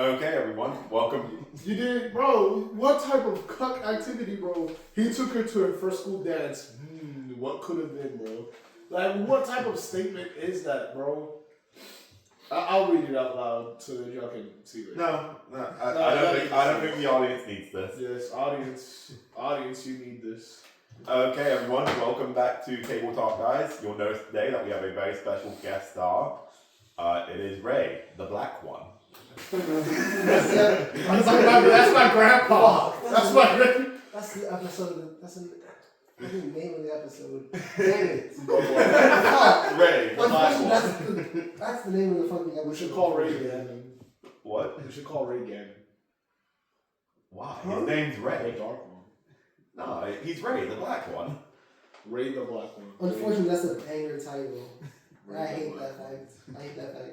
Okay, everyone, welcome. You did, bro. What type of cuck activity, bro? He took her to her first school dance. What could have been, bro? Like, what type of statement is that, bro? I'll read it out loud so that y'all can see it. No, I don't think the audience needs this. Yes, audience, you need this. Okay, everyone, welcome back to Table Talk, guys. You'll notice today that we have a very special guest star. It is Ray, the black one. That's my grandpa. That's my. That's the episode. That's the name of the episode. Damn it. Ray, the black one. That's the name of the fucking episode. We should call Ray Gannon. What? We should call Ray Gannon. Why? His name's The Ray. dark one. No, he's Ray, the black one. Ray the black one. Unfortunately, that's a banger title. Ray I the hate black that one. fact. I hate that fact.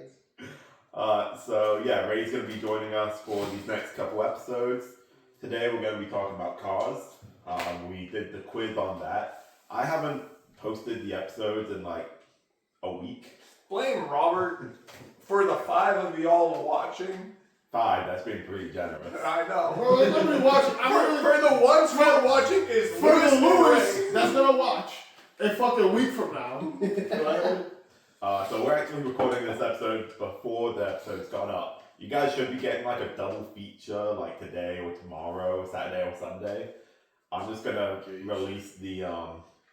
So yeah, Ray's going to be joining us for these next couple episodes. Today we're going to be talking about cars. We did the quiz on that. I haven't posted the episodes in like a week. Blame Robert for the 5 of y'all watching. 5, that's been pretty generous. I know. Bro, let me watch. For the ones who are watching is For the and Lewis Ray. that's gonna watch a fucking week from now. Right? So we're actually recording this episode before the episode's gone up. You guys should be getting like a double feature like today or tomorrow, Saturday or Sunday. I'm just gonna release the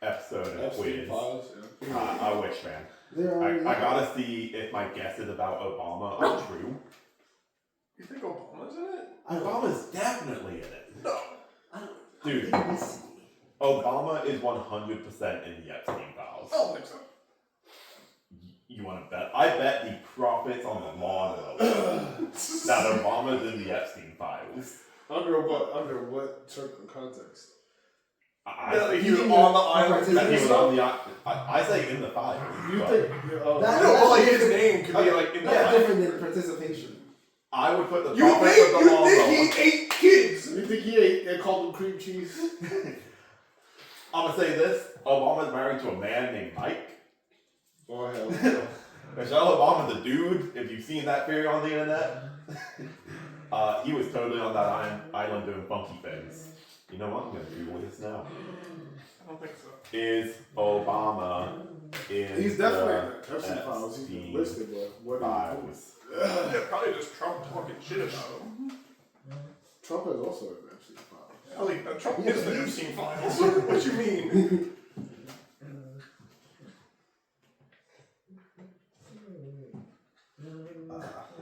episode and Epstein quiz. files. Yeah. I wish, man. They're I already gotta see if my guesses about Obama are true. You think Obama's in it? Obama's definitely in it. No. Dude, Obama is 100% in the Epstein files. I don't think so. You want to bet? I bet the profits on the lawn that Obama's in the Epstein files. Under what certain context? He was on the island. That he was on the. I say in the files. You but think? No, but like his name could be like in the That's file. different than participation. I would put the You profits of the lawn. think he ate kids? You think he ate? They called him cream cheese. I'm gonna say this: Obama's married to a man named Mike. Oh hell no. Michelle Obama, the dude. If you've seen that theory on the internet, he was totally on that island doing funky things. You know what? I'm gonna Google this now. I don't think so. Is Obama in He's definitely in the the Epstein files. He's Epstein been listed, but what do you files? Yeah, probably just Trump talking shit about him. Trump is also in the Epstein files. Ellie, Trump is the Epstein files. What you mean?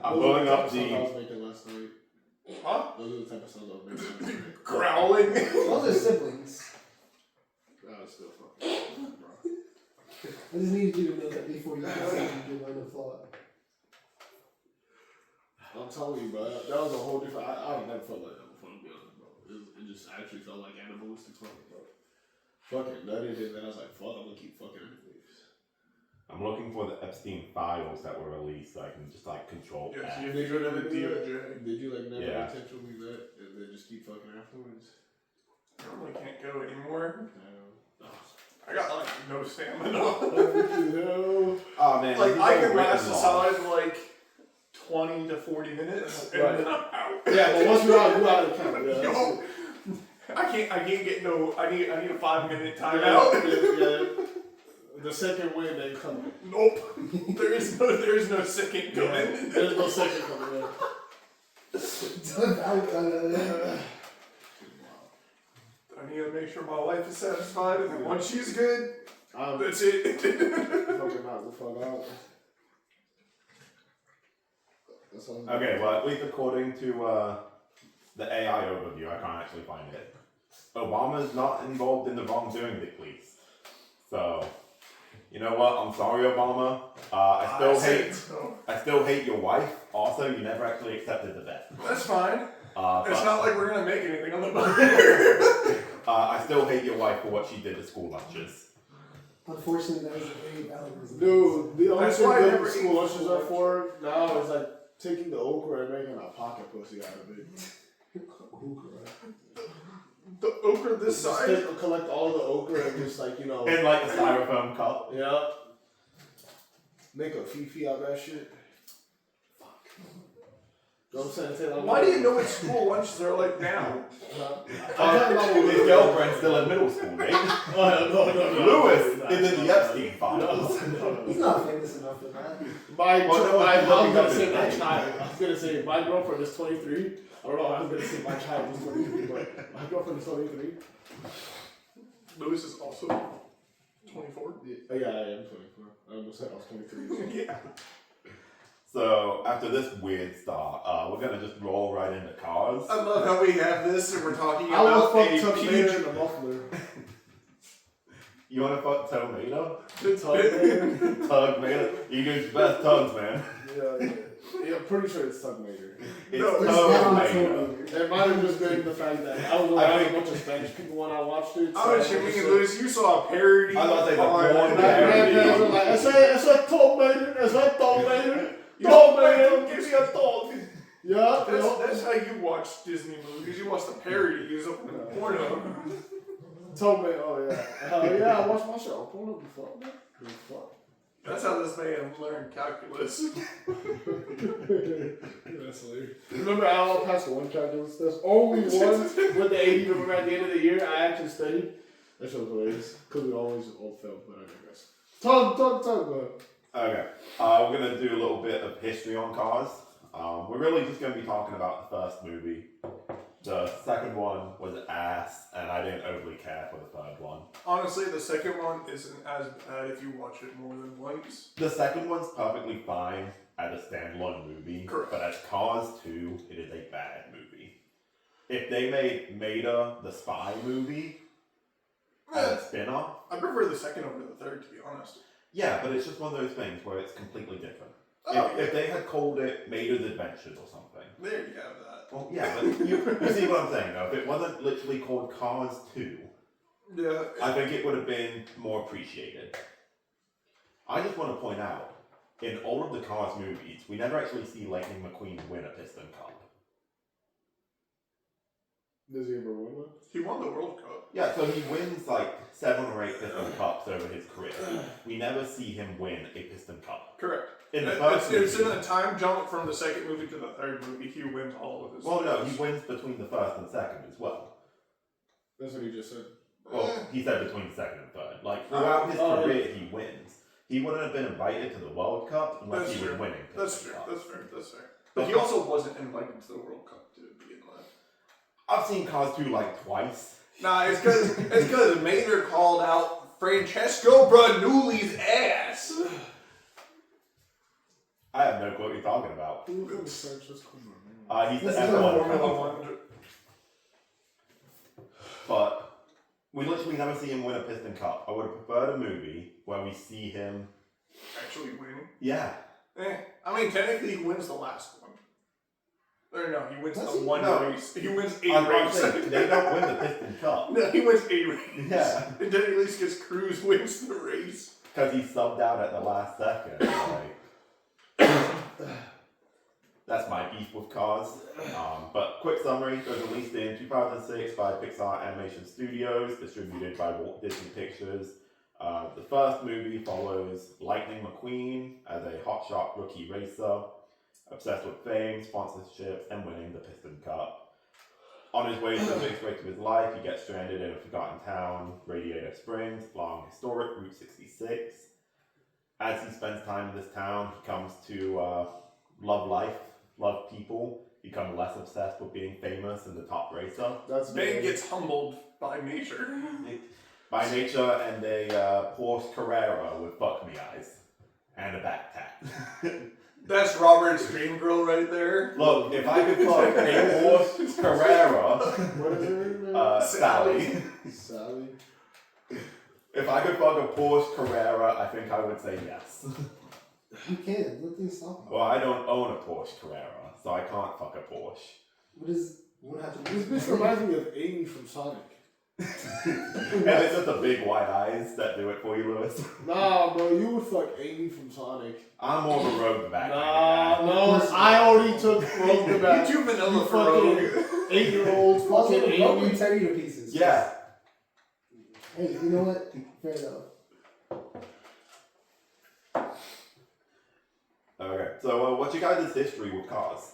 I'm blowing up Those are the type of sounds I the. was making last night. Huh? Those are the type of sounds I was making last night. Growling. Those are siblings. That was still fucking bro. I just needed you to know that before you consider your line of thought. I'm telling you, bro. That was a whole different. I've never felt like that before, to be honest, bro. It just actually felt like animalistic fucking, bro. Fucking nutted, and then I was like, fuck, I'm gonna keep fucking anyways. I'm looking for the Epstein files that were released so I can just like control. Yes, F. you Did you go to never the do that? DOJ. Did you like never Yeah. intentionally vet and then just keep fucking afterwards? Normally can't go anymore. No. I got like no stamina. No. Oh man, Like these I are can last written aside laws. like 20 to 40 minutes and Right. then I'm out. Yeah, but once you're out of the count. Yeah, that's Yo, it. I can't get no. I need a 5-minute Yeah, timeout. yeah. The second win ain't coming. Nope. There is no second coming. There's no second coming in. I need to make sure my wife is satisfied, and then once she's good, I'm that's it. fucking out the fuck out. That's all. Okay, well at least according to the AI overview, I can't actually find it. Obama's not involved in the wrongdoing, at least. So, you know what? I'm sorry, Obama. I still hate your wife. Also, you never actually accepted the bet. That's fine. It's But, not like we're gonna make anything on the boat. I still hate your wife for what she did to school lunches. Unfortunately, that was a very valid reason. Dude, the only That's thing why I good never school eat lunches school are lunch. for now is like taking the okra and making a pocket pussy out of it. The okra this Just size. collect all the okra and just like, you know. In like a styrofoam cup. Yeah. Make a fifi out of that shit. know what I'm saying? Why do you know what school lunches are like now? His girlfriend's still in middle school, mate. No. Lewis is in the Epstein files. He's not famous enough for that. I was looking gonna up say his my name. child. I was gonna say my girlfriend is 23. I don't know. I was gonna say my child is 23, but my girlfriend is 23. Lewis is also 24. Yeah, I am 24. I almost said I was 23. Yeah. So after this weird start, we're gonna just roll right into cars. I love how we have this and we're talking I will about fuck a Tuck Mater PG. in the muffler. You wanna fuck Tomato? Tug Mater. Tug Mater? You do your best tugs, man. Yeah, I'm pretty sure it's Tug Mater. It's No, It's Tug definitely Mater. It might have just been the fact that I was around a bunch of Spanish people when I watched it. I'm assuming, Lewis, you saw a parody. I was about to say the on- porn My grandparents were like, it's a Tug Mater, it's a Tug Mater, Tug Mater. Give me a dog. Yeah, That's how you watch Disney movies. You watch the parodies of porno. Tug Mater, oh yeah. Yeah, I watched my show. Porno before. That's how this man learned calculus. That's hilarious. Remember I all passed one calculus test? Only one with the 80. Remember at the end of the year, I actually studied. That shit was hilarious. Because we always all failed, but I digress. Tug, but. Okay. We're gonna do a little bit of history on cars. We're really just gonna be talking about the first movie. The second one was ass, and I didn't overly care for the third one. Honestly, the second one isn't as bad if you watch it more than once. The second one's perfectly fine as a standalone movie, Correct. but as Cars 2, it is a bad movie. If they made Maida the spy movie as a spin-off, I prefer the second over the third, to be honest. yeah, but it's just one of those things where it's completely different. Oh, If they had called it Maida's Adventures or something. there you have that. Well, yeah, but you see what I'm saying though. If it wasn't literally called Cars 2, Yeah. I think it would have been more appreciated. I just want to point out, in all of the Cars movies, we never actually see Lightning McQueen win a Piston Cup. Does he ever win one? He won the World Cup. Yeah, so he wins like 7 or 8 Piston Cups over his career. We never see him win a Piston Cup. Correct. In the first It's in movie, a time jump from the second movie to the third movie. He wins all of his. well, no, races. he wins between the first and second as well. That's what he just said. Well, he said between the second and third. Like, throughout his Oh, career, he wins. He wouldn't have been invited to the World Cup unless That's he was true. winning. That's Piston fair. Cups. That's fair. That's fair. But he also wasn't invited to the World Cup to begin with. I've seen Cars 2 like twice. Nah, it's because Mater called out Francesco Bernoulli's ass. I have no clue what you're talking about. Who the search this come He's the This is a F1 Formula driver. One. But we literally never see him win a Piston Cup. I would have preferred a movie where we see him. Actually winning. Yeah. I mean, technically, he wins the last one. Or no, he wins Does the he? one No. race. He wins a I'm race. saying, they don't win the Piston Cup. No, he wins a race. Yeah. And then at least because Cruz wins the race. Because he subbed out at the last second. Like, that's my beef with Cars. But quick summary, it was released in 2006 by Pixar Animation Studios, distributed by Walt Disney Pictures. The first movie follows Lightning McQueen as a hotshot rookie racer, obsessed with fame, sponsorships, and winning the Piston Cup. On his way to the biggest race of his life, he gets stranded in a forgotten town, Radiator Springs, along historic Route 66. As he spends time in this town, he comes to love life, love people, become less obsessed with being famous and the top racer. That's Man gets humbled by nature. By nature, and a Porsche Carrera with fuck me eyes and a backpack. That's Robert's dream girl right there. Look, if I could fuck a Porsche Carrera, What is her name? Sally. Sally. If I could fuck a Porsche Carrera, I think I would say yes. You can't. What things stop? Well, I don't own a Porsche Carrera, so I can't fuck a Porsche. What is? What have to do? This bitch reminds me of Amy from Sonic. And it's just the big white eyes that do it for you, Lewis. Nah, bro, you would fuck Amy from Sonic. I'm more of a rogue back. No, I already took Rogue the Back. You too vanilla You for Rogue. fucking 8-year-old Also, fucking Rogue would Amy. tear you to pieces. Yeah. Hey, you know what? Fair enough. Okay, so what's your guys' history with cars?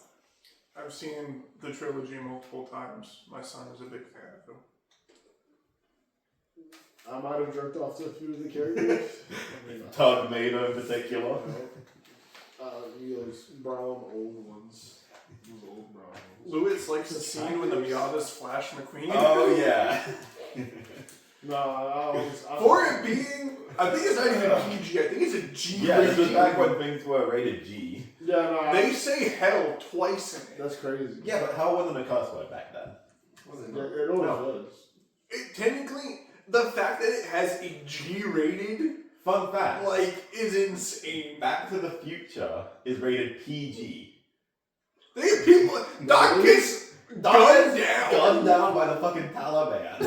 I've seen the trilogy multiple times. My son is a big fan of them. I might have jerked off to a few of the characters. Tug Mater in particular. Those brown old ones. Those old brown ones. Lewis likes the scene when the Miatas flash McQueen. Oh yeah. No, I always. For it being, I think it's not even PG. I think it's a G. Yeah, this was rating. back when things were rated G. Yeah, no. They say hell twice in it. That's crazy. Yeah, but hell wasn't a cuss word back then. Yeah, it always was. Technically, the fact that it has a G rated, Fun fact. is insane. Back to the Future is rated PG. They have people. Doc gets gunned down. Gunned down by the fucking Taliban.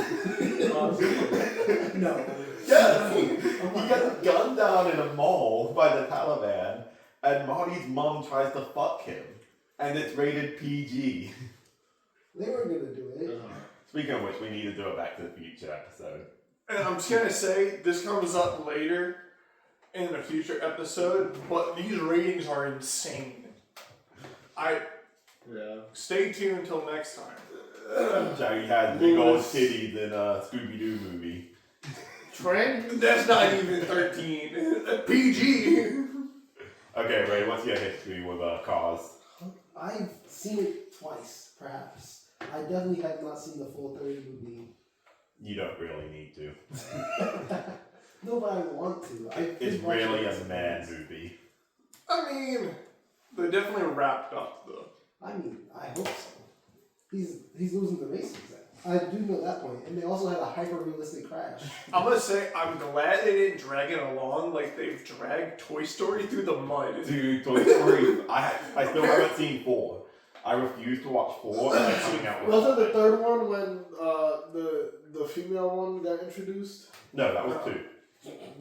No. Yes! He gets gunned down in a mall by the Taliban, and Marty's mom tries to fuck him, and it's rated PG. They were gonna do it. Speaking of which, we need to do a Back to the Future episode. And I'm just gonna say this comes up later in a future episode, but these ratings are insane. Yeah. Stay tuned until next time. Shaggy had big old Lewis. titties in a Scooby-Doo movie. Trend? That's not even 13. PG. Okay, Ray, what's your history with cars? I've seen it twice, perhaps. I definitely have not seen the full 30 movie. You don't really need to. No, but I want to. It's really a man movie. I mean, they definitely wrapped up though. I mean, I hope so. He's losing the races. I do know that point. And they also had a hyper-realistic crash. I'm gonna say I'm glad they didn't drag it along like they've dragged Toy Story through the mud. Dude, Toy Story, I still haven't seen 4. I refuse to watch 4, and it's coming out with Wasn't the third one when the female one got introduced? No, that was 2.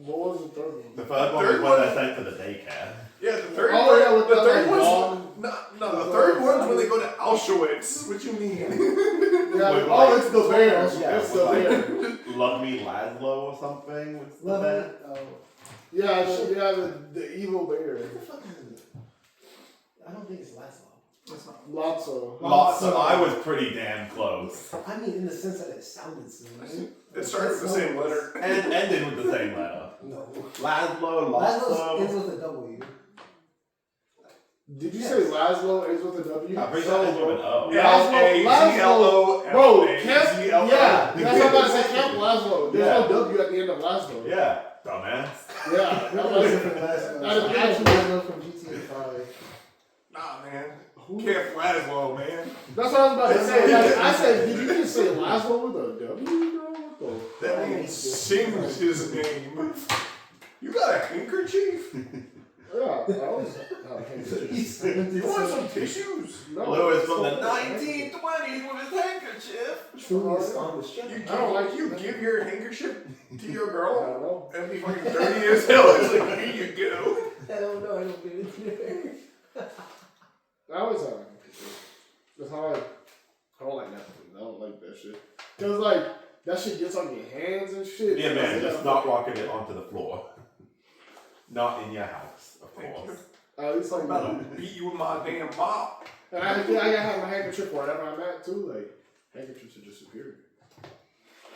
What was the third one? The third one third was when one- they're sent to the daycare. Yeah, the third Oh, one. yeah, with the the, third like, one's long- no. The third one's when they go to Auschwitz. What you mean? Yeah, With, oh, it's the bear. Yeah, It's with, the like, bear. Love Me Laszlo or something? What's the Love bear? it. Oh. Yeah, the evil bear. What the fuck is it? I don't think it's Laszlo. That's not. Lotso. Lots of, I was pretty damn close. I mean, in the sense that it sounded similar. It started with the same letter. And ended with the same letter. No. Laszlo, Laszlo ends Lotso. with a W. Did you Yes. say Laszlo ends with a W? I'm pretty sure it ends with an O. Laszlo. Yeah, that's what I'm about to say. Camp Laszlo. There's Yeah. no W at the end of Laszlo. Yeah, dumbass. Yeah. That I'm was like, different Laszlo. That is I think actually- it's Laszlo from GTA 5. Nah, man. Camp Laszlo, man. that's what I was about to say. Like, I said, did you just say Laszlo with a W, bro? What the? That means sings his name. You got a handkerchief? Yeah, I was. You want some tissues? No, Lewis from the it's not- 1920s with his handkerchief. Truly astonished. You give your handkerchief to your I girl don't know. and be fucking dirty as hell. It's like, here you go. Hell no, I don't get it there. I always have a handkerchief. That's how I don't like napkins. I don't like that shit. Cause like that shit gets on your hands and shit. Yeah, man, just not rocking it onto the floor. Not in your house, of course. At least like I'm about to beat you with my damn mop. and I gotta have my handkerchief wherever I'm at too. Like handkerchiefs are just superior.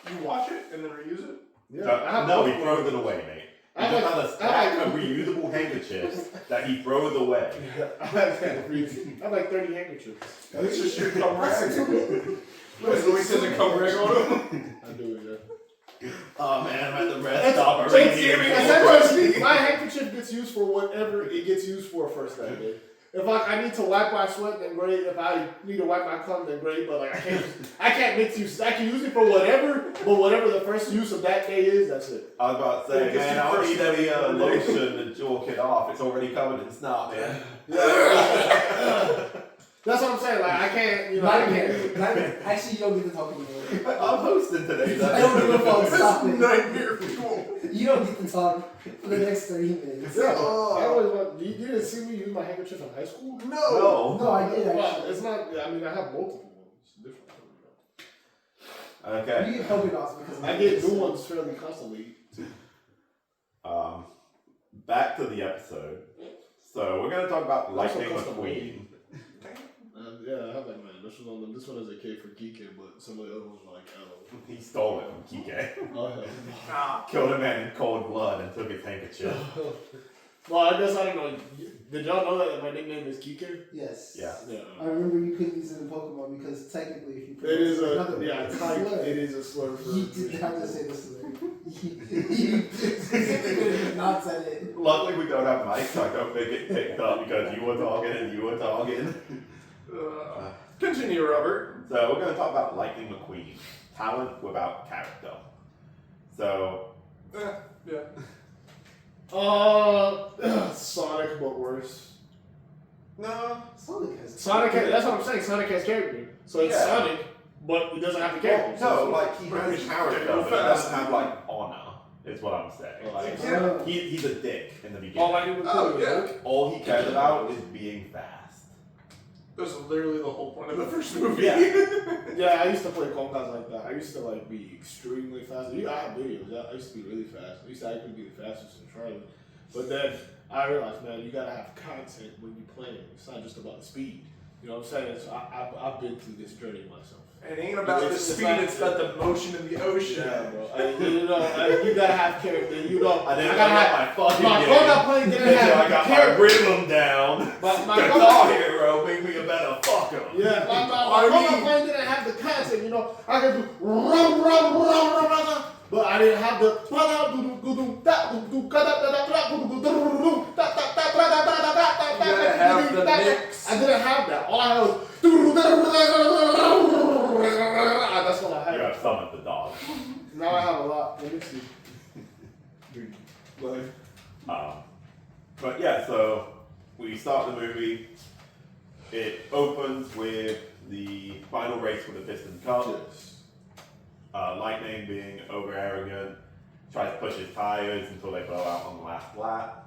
You wash it and then reuse it? Yeah, I have No, both he of throws them. it away, mate. He I just like- has a I stack like- of reusable handkerchiefs that he throws away. I have 30 handkerchiefs. At least it should come rag. Louis says it come rag on him. I do, yeah. Oh man, I'm at the rest It's- stop. I it's really need giving to us go. Essentially, my handkerchief gets used for whatever it gets used for first that day. If like I need to wipe my sweat, then great. If I need to wipe my cum, then great. But like I can't mix use. I can use it for whatever, but whatever the first use of that day is, that's it. I was about to say, It gets man, you I don't first need any thing. lotion to chalk it off. It's already covered in snot, man. That's what I'm saying. Like I can't, you know, I can't. Actually, you don't get to talk anymore. I'm hosting today. I don't give a fuck. This Stop is it. nightmare fuel. You don't get to talk for the next 30 minutes. Yeah, I always want. You didn't see me use my handkerchief in high school. No. No, I did Well, actually. it's not. I mean, I have multiple ones. Different. Okay. You get polka dots because I get new ones fairly constantly. Back to the episode. So we're gonna talk about Lightning custom McQueen. Yeah, I have like my initials on them. This one is a K for Geekin, but some of the other ones are like L. He stole it from Kike. Oh hell. Ah, Killed a man in cold blood and took his handkerchief. Well, I guess I don't know. Did y'all know that my nickname is Geekin? Yes. Yeah. Yeah. I remember you couldn't use it in Pokemon because technically, if you It is another a yeah. It's like slur, it is a slur for. you did have to say the slur. You specifically did not say it. Luckily, we don't have mics, so I don't think it picked up because you were talking and you were talking. continue, Robert. So we're going to talk about Lightning McQueen, talent without character. So Yeah. Sonic, but worse. no, Sonic has. Sonic, that's what I'm saying. Sonic has character, so it's Yeah. Sonic, but it doesn't have the character. no, So- like he has character, but he doesn't have like honor. Is what I'm saying. Like Yeah. he's a dick in the all beginning. I do was Oh, play yeah. with it. All he cares about is being fast. That's literally the whole point of the first movie. Yeah. Yeah, I used to play Konkas like that. I used to like be extremely fast. I have videos. I used to be really fast. I used to actually be the fastest in Charlie. But then I realized, man, you gotta have content when you play. It's not just about the speed. You know what I'm saying? So I've been through this journey myself. It ain't about the It's speed, not- it's about the motion in the ocean. Yeah, bro. You gotta have character. You know, I didn't gotta have have my fucking my game. phone playing didn't Until I have got my character. rhythm down. My Guitar Hero made me a better fucker. Yeah, my I phone mean- playing didn't have the content. You know, I could do rum, but I didn't have the. have the mix. I didn't have that. All I had was. That's all I You had. have summoned the dog. Now I have a lot. Let me see. Like, But yeah, so we start the movie. It opens with the final race for the Piston Cup. yes. Lightning being over arrogant, tries to push his tires until they blow out on the last lap.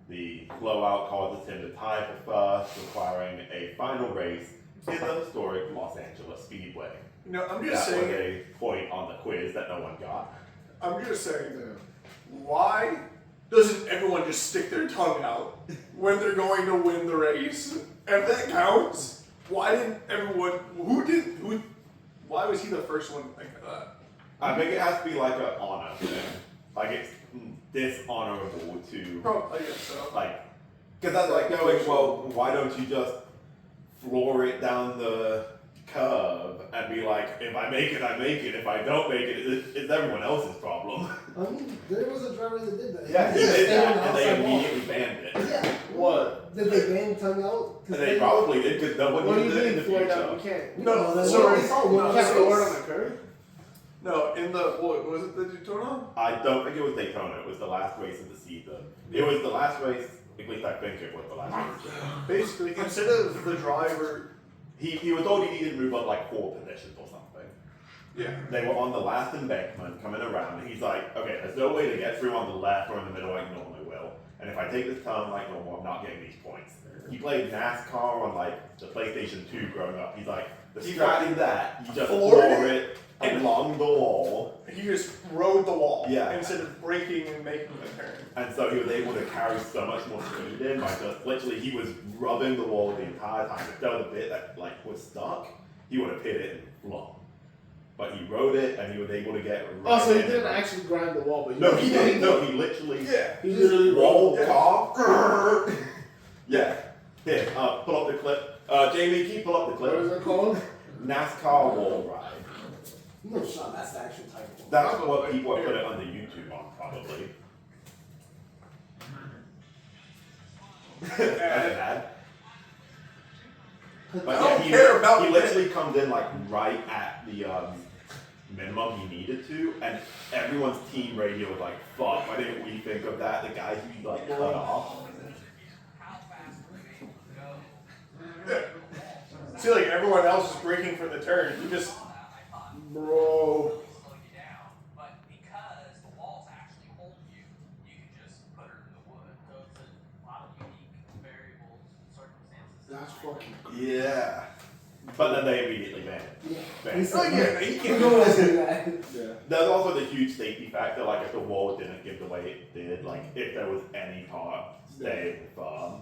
The blowout causes him to tie for first, requiring a final race in the historic Los Angeles Speedway. You know, I'm That just was saying. a point on the quiz that no one got. I'm just saying. Why doesn't everyone just stick their tongue out when they're going to win the race? If that counts, why didn't everyone? Why was he the first one to think of that? I think it has to be like an honor thing. Like it's dishonorable to Probably, I guess so. like, because that's like going, well, why don't you just floor it down the curve and be like, if I make it, I make it. If I don't make it, it's everyone else's problem. I mean, there was a driver that did that. Yeah, he just did stayed on that, the and they outside wall. immediately banned it. Yeah. What? Did they ban tongue out? And they probably did because no one What do you used it in mean, the Floyd? future. You can't. No, that's sorry. what we saw. No, You can't sorry. go word on the curve. No, in the what was it the Daytona? I don't think it was Daytona. It was the last race of the season. It was the last race. At least I think it was the last race. Basically, instead of the driver, He was told he needed to move up like 4 positions or something. yeah, They were on the last embankment coming around, and he's like, okay, there's no way to get through on the left or in the middle like normally will. And if I take this turn like normal, I'm not getting these points. He played NASCAR on like the PlayStation 2 growing up. He's like, the strat in that, you just Floored floor it along the wall. he just rode the wall Yeah. instead of braking and making the turn. And so he was able to carry so much more speed in by just literally he was rubbing the wall the entire time. If there was a bit that like was stuck, he would have hit it and flown. But he rode it and he was able to get right Oh, so he in. didn't actually grind the wall, but No, he didn't. No, he literally Yeah. He literally wall rolled. car. Yeah. Here, pull up the clip. Jamie, can you pull up the What is clip? it called? NASCAR wall ride. No shot. That's the actual title. That's Probably. what people have put it on the YouTube on, probably. That's an ad. But I don't yeah, care about he that. literally comes in like right at the minimum he needed to, and everyone's team radio was like, "Fuck! Why didn't we think of that?" The guy he like cut off. See, like everyone else is braking for the turn. You just, Bro. slow you down, but because the walls actually hold you, you can just put her in the wood. So it's a lot of unique variables and circumstances. That's fucking. Yeah. But then they immediately banned it. Yeah. Banned He it. said, yeah, you "You can't don't listen to that." Yeah. There's also the huge safety factor, like if the wall didn't give the way it did, like if there was any part staying firm.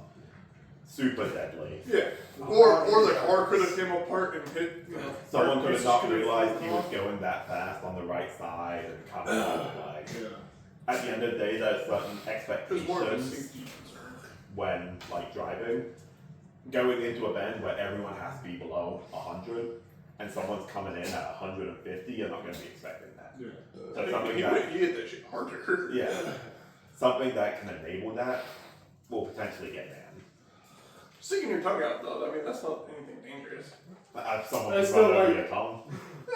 super deadly. Yeah. Or the car could have came apart and hit. You know, Someone could have pieces not could have realized he fallen was off. going that fast on the right side and coming out like. Yeah. At the end of the day, there's certain It's more of a expectations safety concern. when like driving. Going into a bend where everyone has to be below 100 and someone's coming in at 150, you're not going to be expecting that. Yeah. So something He that, hit that shit harder. yeah, something that can enable that will potentially get banned. Sticking your tongue out though, I mean that's not anything dangerous. As someone It's who's run still over like- your tongue.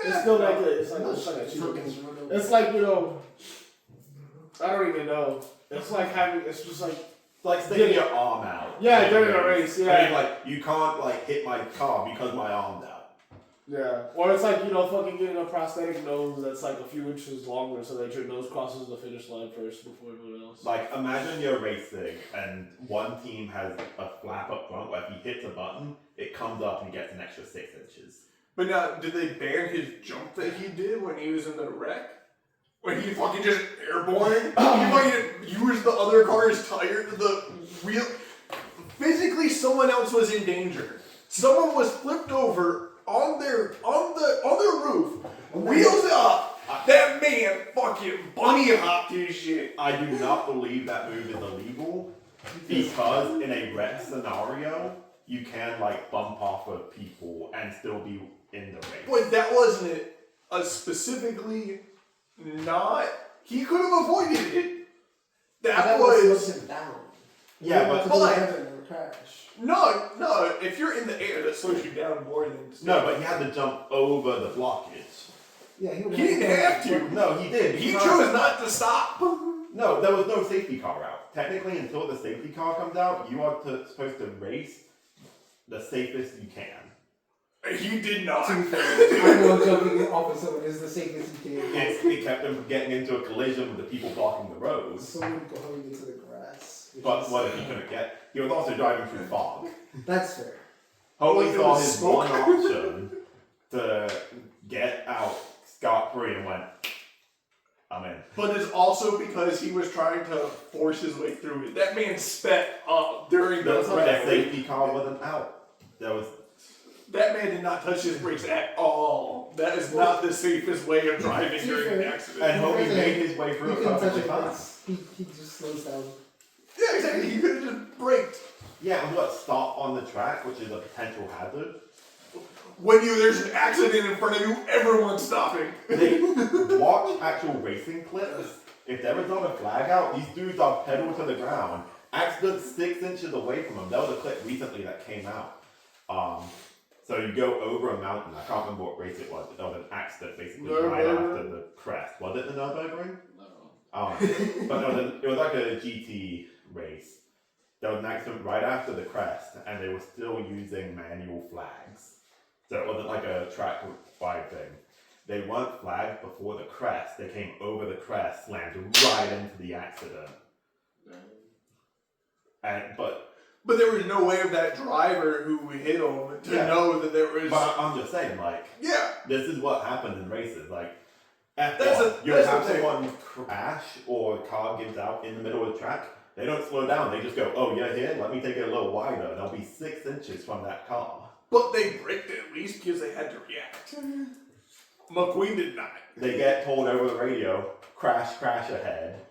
It's still like it's No, like a fucking- It's like, you know, I don't even know. It's like having, it's just like, Like sticking your arm out. Yeah, during a race, yeah. I mean, like, you can't, like, hit my car because my arm's out. yeah. Or it's like, you know, fucking getting a prosthetic nose that's like a few inches longer so that your nose crosses the finish line first before everyone else. Like, imagine you're racing and one team has a flap up front where if he hits a button, it comes up and he gets an extra 6 inches. But now, did they ban his jump that he did when he was in the wreck? When he fucking just airborne? He fucking used the other car's tire, the wheel. Physically, someone else was in danger. Someone was flipped over on their roof, wheels up. That man fucking bunny hopped his shit. I do not believe that move is illegal because in a wreck scenario, you can, like, bump off of people and still be in the race. But that wasn't a specifically not. He could have avoided it. That was. slowed him down. Yeah, but Crash. No, if you're in the air, that slows you down more than. no, but he had to jump over the blockage. Yeah, He didn't have to. No, he did. He because- chose not to stop. No, there was no safety car out. Technically, until the safety car comes out, you are supposed to race the safest you can. He did not. To be fair, I know jumping off of someone is the safest you can. It kept him from getting into a collision with the people blocking the roads. Someone going into the grass. which But is- what if he couldn't get? He was also driving through fog. That's fair. Holy Like there saw was his smoke. one option to get out scot-free and went, I'm in. But it's also because he was trying to force his way through it. That man sped up during the The wreck. safety car wasn't out. There was That man did not touch his brakes at all. That is not the safest way of driving To be during an fair, accident. and Homie He made his way He through it couldn't touch perfectly it. fine. Once. He just slows down. Yeah, exactly. He could have just braked. Yeah, and what, stop on the track, which is a potential hazard? When there's an accident in front of you, everyone's stopping. They watch actual racing clips. If there is not a flag out, these dudes are pedal to the ground. Accident 6 inches away from them. There was a clip recently that came out. So you go over a mountain. I can't remember what race it was, but there was an accident basically right Nürburgring? after the crest. Was it the Nürburgring? No. But no, it was like a GT race. There was an accident right after the crest, and they were still using manual flags. So it wasn't like a track-wide thing. They weren't flagged before the crest. They came over the crest, slammed right into the accident. But there was no way of that driver who hit him to Yeah. know that there was. But I'm just saying, like, Yeah. this is what happens in races. Like, F1, That's you'll the have thing. someone crash or a car gives out in the middle of the track. They don't slow down. They just go, oh, you're here? Let me take it a little wider. They'll be 6 inches from that car. But they braked at least because they had to react. McQueen did not. They get told over the radio, crash ahead,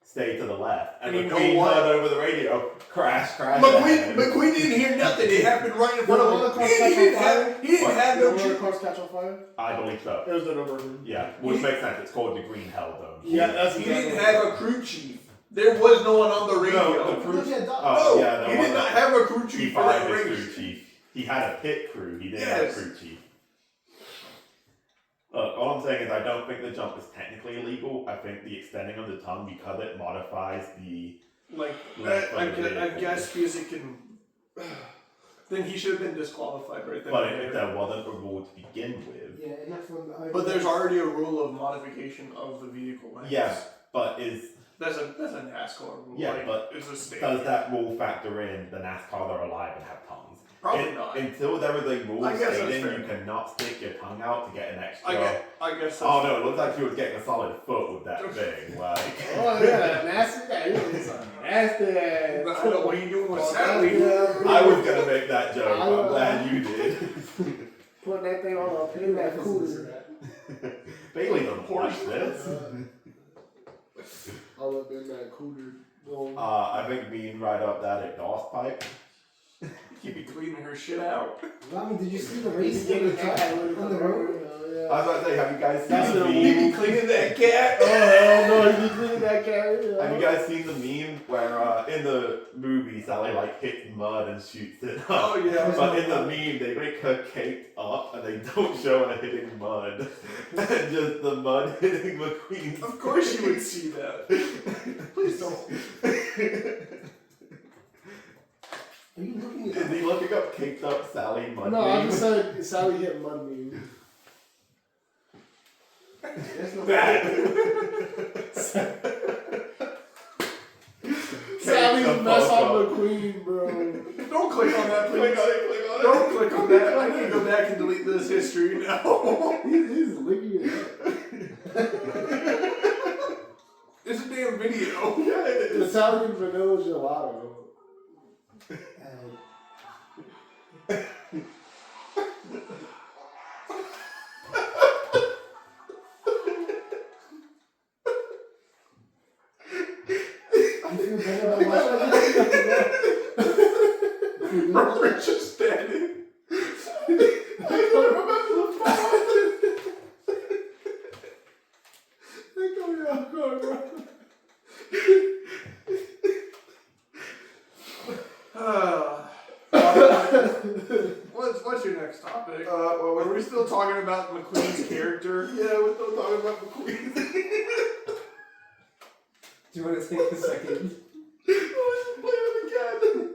stay to the left. And And you know McQueen what? heard over the radio, crash McQueen, ahead. McQueen didn't hear nothing. It happened right in front Did of one of the him. cars He catch didn't on have. fire? He didn't have Did no. one of the Tr- cars catch on fire? I believe so. It was the Nürburgring. Yeah, which makes sense. It's called the Green Hell Zone. Yeah, that's he exactly didn't have a crew chief. There was no one on the radio. No, the crew. Look at Doc. Oh, No, yeah, there he was did a- not have a crew He chief for that fired his race. crew chief. He had a pit crew. He didn't have Yes. a crew chief. Look, all I'm saying is I don't think the jump is technically illegal. I think the extending of the tongue, because it modifies the... Like, Left I foot guess because it can. Then he should have been disqualified right then. But and if there. there wasn't a rule to begin with... Yeah, and that's when But there's already a rule of modification of the vehicle lengths. Yeah, but That's a NASCAR rule. Yeah, like, but it's a standard. does that rule factor in the NASCAR that are alive and have tongues? Probably not. Until there was a rule I guess that's stating fair. you cannot stick your tongue out to get an extra. I guess. Oh no, it looks like she was getting a solid foot with that thing. Like. Oh yeah, nasty guy. He was a nasty ass. I know what are you doing with Sally? I was gonna make that joke, but I'm glad you did. Put that thing on a pin that cooler. Bailey doesn't watch this. All up in that cooler. I think being right up that exhaust pipe. He'd be cleaning her shit out. I mean, did you see the race on the track on the road? I was about to say, have you guys seen the He'd be meme? cleaning that cat. Oh hell no, he cleaning that cat. Have you guys seen the meme where in the movie Sally like hits mud and shoots it up? Oh yeah. But in the meme they make her caked up and they don't show her hitting mud. And just the mud hitting McQueen. Of course you would see that. Please don't. Are you looking Is at he looking up caked up Sally mud No, I meme? just said Sally hit mud meme. Sally's the mess fuck on up. the queen, bro. Don't click on that, please. Click on it, click on it. Don't click on that. I need to go back and delete this history now. He's licking it up. It's a damn video. Yeah, it is. Italian vanilla gelato. I feel better about watching We're just standing. What's your next topic? Well, Are we still talking about McQueen's character? yeah, we're still talking about McQueen. Do you want to take a second? Let's play it again.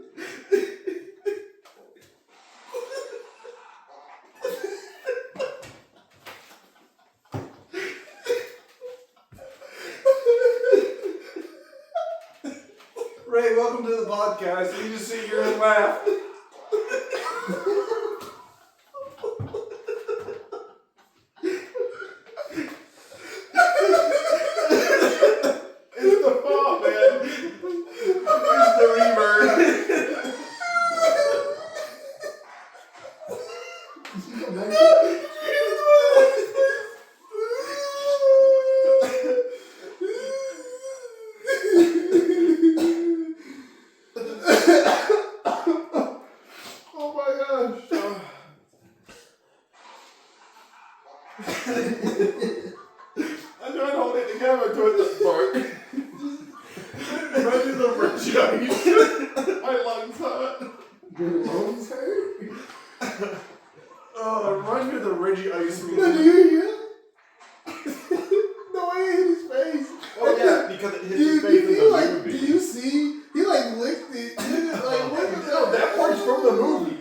Ray, welcome to the podcast. You just sit here and laugh. It's the fault, man. Here's the reverb. Oh my gosh. I'm trying to hold it together to it part. Imagine the Reggie Ice. My lungs hurt. Your lungs hurt? Oh, it reminds me of the Reggie Ice Do meme. you hear? No way it hit his face. Oh yeah, because it hit his Do face in the like, movie. do you see? He like licked it. Like, what the No, that part's from the movie.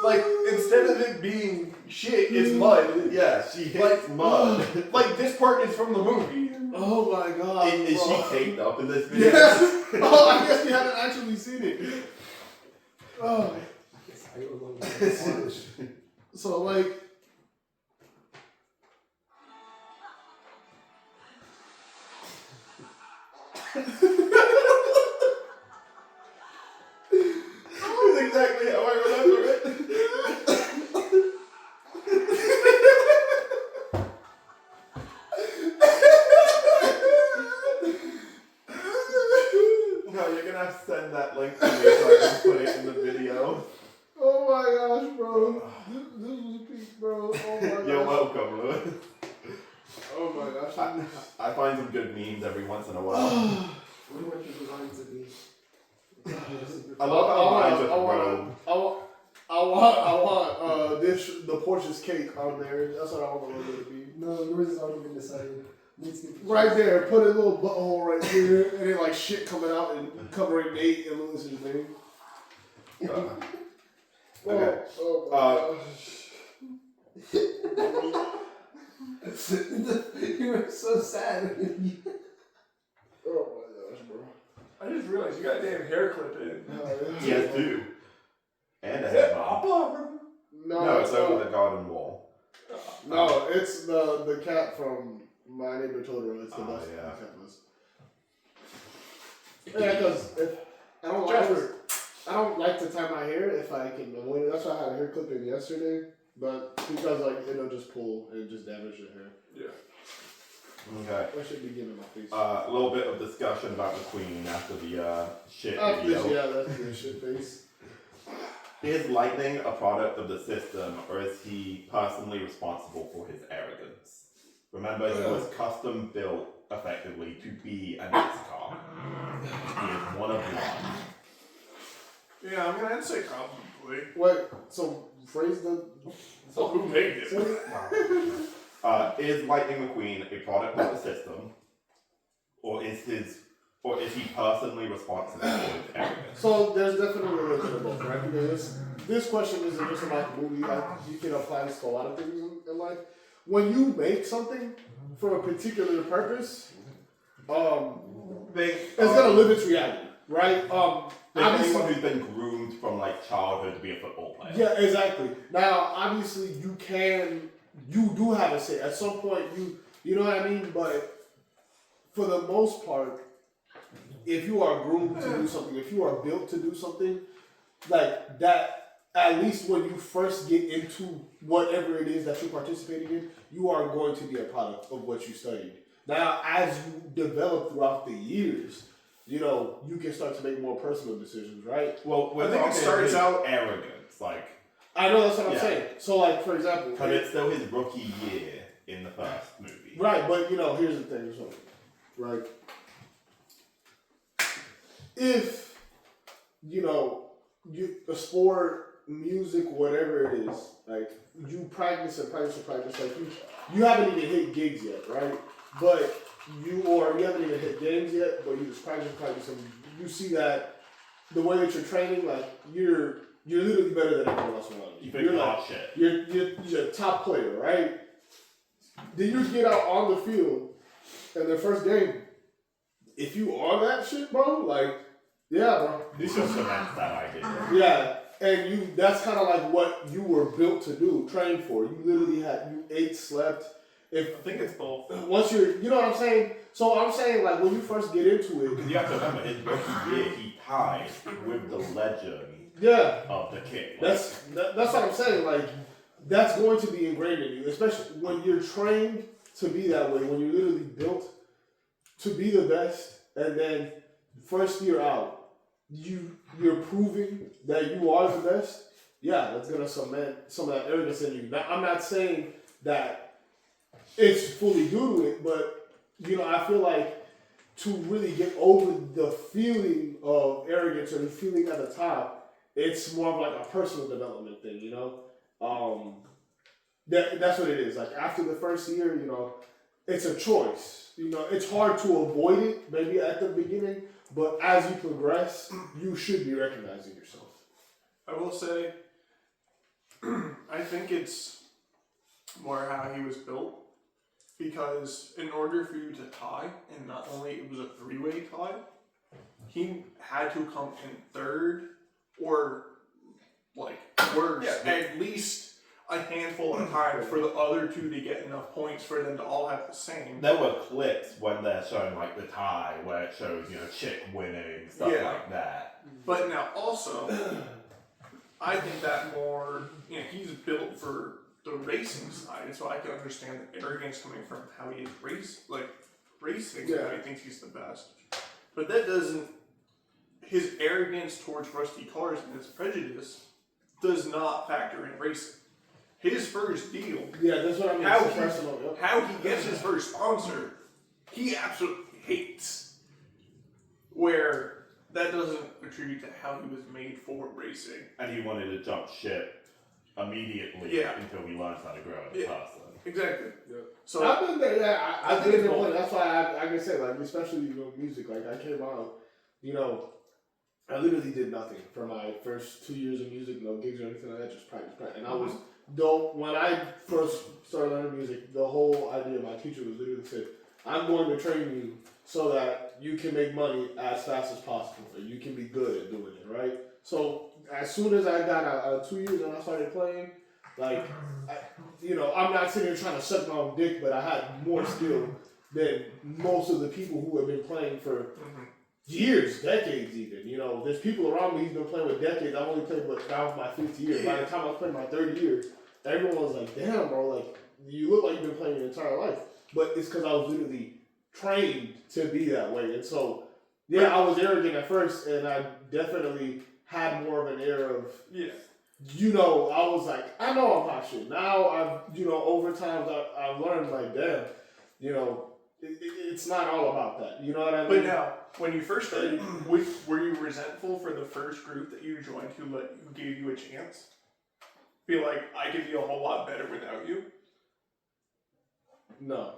Like, instead of it being shit, it's mud. Yeah, she hits mud. Like, this part is from the movie. Oh my god. Is bro. she caked up in this video? Yes. Oh, I guess we haven't actually seen it. Oh. I don't know. So like. That's exactly how I remember it. No, you're gonna have to send that link to me so I can put it in the video. Oh my gosh, bro. This was a peak, bro. Oh my gosh. You're welcome, Lewis. Oh my gosh. I find some good memes every once in a while. What do you want your design to be? I love how mine's just robe. I want the Porsche's cake on there. That's what I want the logo to be. No, yours is already been decided. Needs to be Right there, put a little butthole right here, and then like shit coming out and covering Nate and Lewis's name. Okay. Oh my gosh. You were so sad. Oh my gosh, bro. I just realized you got a damn hair clip in. Oh, He has two. And a head wall. No, it's the cat from My Neighbor Totoro. It's the Oh, best yeah. cat was. Yeah, because I don't like to tie my hair if I can avoid it. That's why I had a hair clipping yesterday, but because like it'll just pull and just damage the hair. Yeah. Okay. I should be giving my face. A little bit of discussion about the Queen after the shit After video. this, yeah, that's the shit face. Is Lightning a product of the system, or is he personally responsible for his arrogance? Remember, he was custom built, effectively, to be an NASCAR. He is one of one. Yeah, I'm gonna say probably. Wait, so phrase the. So who made it? Is Lightning McQueen a product of the system, or is he personally responsible for his arrogance? So there's definitely a little bit of both, right? Because this question isn't just about the movie. Like, you can apply this to a lot of things in life. When you make something for a particular purpose, it's gonna live its reality, right? Anyone who's been groomed from like childhood to be a football player. Yeah, exactly. Now, obviously, you do have a say. At some point, you know what I mean? But for the most part, if you are groomed to do something, if you are built to do something, like that, at least when you first get into whatever it is that you're participating in, you are going to be a product of what you studied. Now, as you develop throughout the years, you can start to make more personal decisions, right? Well, I think it starts out arrogance, like. I know that's what I'm Yeah. saying. So, like, for example, But it's still his rookie year in the first movie. right? But here's the thing, so, right? If a sport, music, whatever it is, like you practice and practice and practice, like you haven't even hit gigs yet, right? But you haven't even hit games yet, but you just practice, and you see that the way that you're training, like you're literally better than everyone else around you. You think You're not like, shit. you're a top player, right? Then you get out on the field, and the first game, if you are that shit, bro, like, yeah, bro. This just cements that idea. Yeah, and that's kind of like what you were built to do, train for. You literally you ate, slept. I think it's both. Once you know what I'm saying? So I'm saying, like, when you first get into it, Because you have to remember, his rookie year, he tied with the legend yeah, of the kick. that's what I'm saying. Like, that's going to be ingrained in you, especially when you're trained to be that way, when you're literally built to be the best, and then first year out, you're proving that you are the best. Yeah, that's gonna cement some of that arrogance in you. Now, I'm not saying that it's fully due to it, but I feel like to really get over the feeling of arrogance or the feeling at the top, it's more of like a personal development thing. That's what it is. Like after the first year, it's a choice. It's hard to avoid it maybe at the beginning, but as you progress, you should be recognizing yourself. I will say, I think it's more how he was built. Because in order for you to tie, and not only it was a three-way tie, he had to come in third or like worse, at least a handful of times for the other two to get enough points for them to all have the same. There were clips when they're showing like the tie where it shows, chick winning, stuff Yeah. like that. But now also, I think that more, he's built for the racing side, so I can understand the arrogance coming from how he is racing, Yeah. and he thinks he's the best. But that doesn't, his arrogance towards rusty cars and his prejudice does not factor in racing. His first deal, Yeah, that's what I mean. How It's he- personal. Yep. how he gets his first sponsor, he absolutely hates. Where that doesn't attribute to how he was made for racing. And he wanted to jump ship immediately Yeah. until he learns how to grow as a Yeah. person. Exactly. Yeah. So I've been there. Yeah, I I've think been it's there. both. That's why I can say, like, especially music. Like, I came out, I literally did nothing for my first 2 years of music, no gigs or anything like that. Just practice. And I was when I first started learning music, the whole idea my teacher was literally said, "I'm going to train you so that you can make money as fast as possible, and you can be good at doing it." Right. So as soon as I got out 2 years and I started playing, like you know, I'm not sitting here trying to suck my own dick, but I had more skill than most of the people who have been playing for years, decades even. You know, there's people around me who's been playing with decades. I've only played with now my 5th year. By the time I was playing my 3rd year, everyone was like, damn, bro, like, you look like you've been playing your entire life. But it's because I was literally trained to be that way. And so, yeah, I was arrogant at first, and I definitely had more of an air of, you know, I was like, I know I'm hot shit. Now I've, you know, over time I've learned, like, damn, you know, it's not all about that. You know what I mean? But now, when you first started, were you resentful for the first group that you joined who gave you a chance? Feel like I could be a whole lot better without you? No.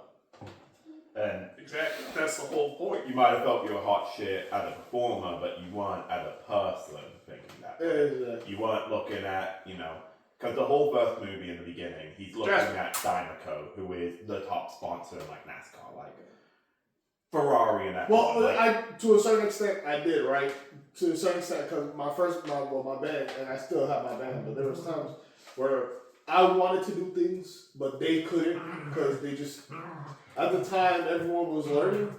And Exactly. That's the whole point. you might have felt you were hot shit as a performer, but you weren't as a person thinking that way. Exactly. You weren't looking at, you know, because the whole first movie in the beginning, he's looking at Dynaco, who is the top sponsor in like NASCAR, like Ferrari and that. Well, like, to a certain extent, I did, right? To a certain extent, because my band, and I still have my band, but there was times where I wanted to do things, but they couldn't, because they just, at the time, everyone was learning,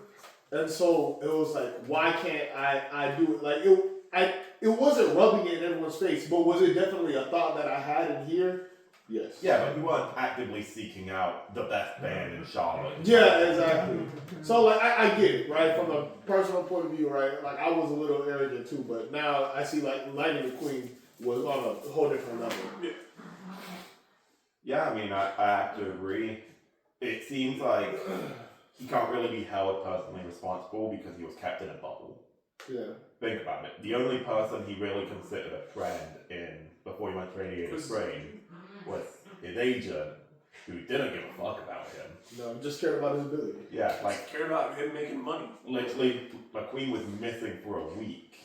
and so it was like, why can't I do it? Like, it wasn't rubbing it in everyone's face, but was it definitely a thought that I had in here? Yes. yeah, but you weren't actively seeking out the best band in Charlotte. Yeah, exactly. So, like, I get it, right? From a personal point of view, right? Like, I was a little arrogant too, but now I see, like, Lightning McQueen was on a whole different level. Yeah, I mean, I have to agree. It seems like he can't really be held personally responsible because he was kept in a bubble. Yeah. Think about it. The only person he really considered a friend before he went to Radiator Spring was his agent, who didn't give a fuck about him. No, I'm just cared about his ability. Yeah, like Care about him making money. literally, McQueen was missing for a week,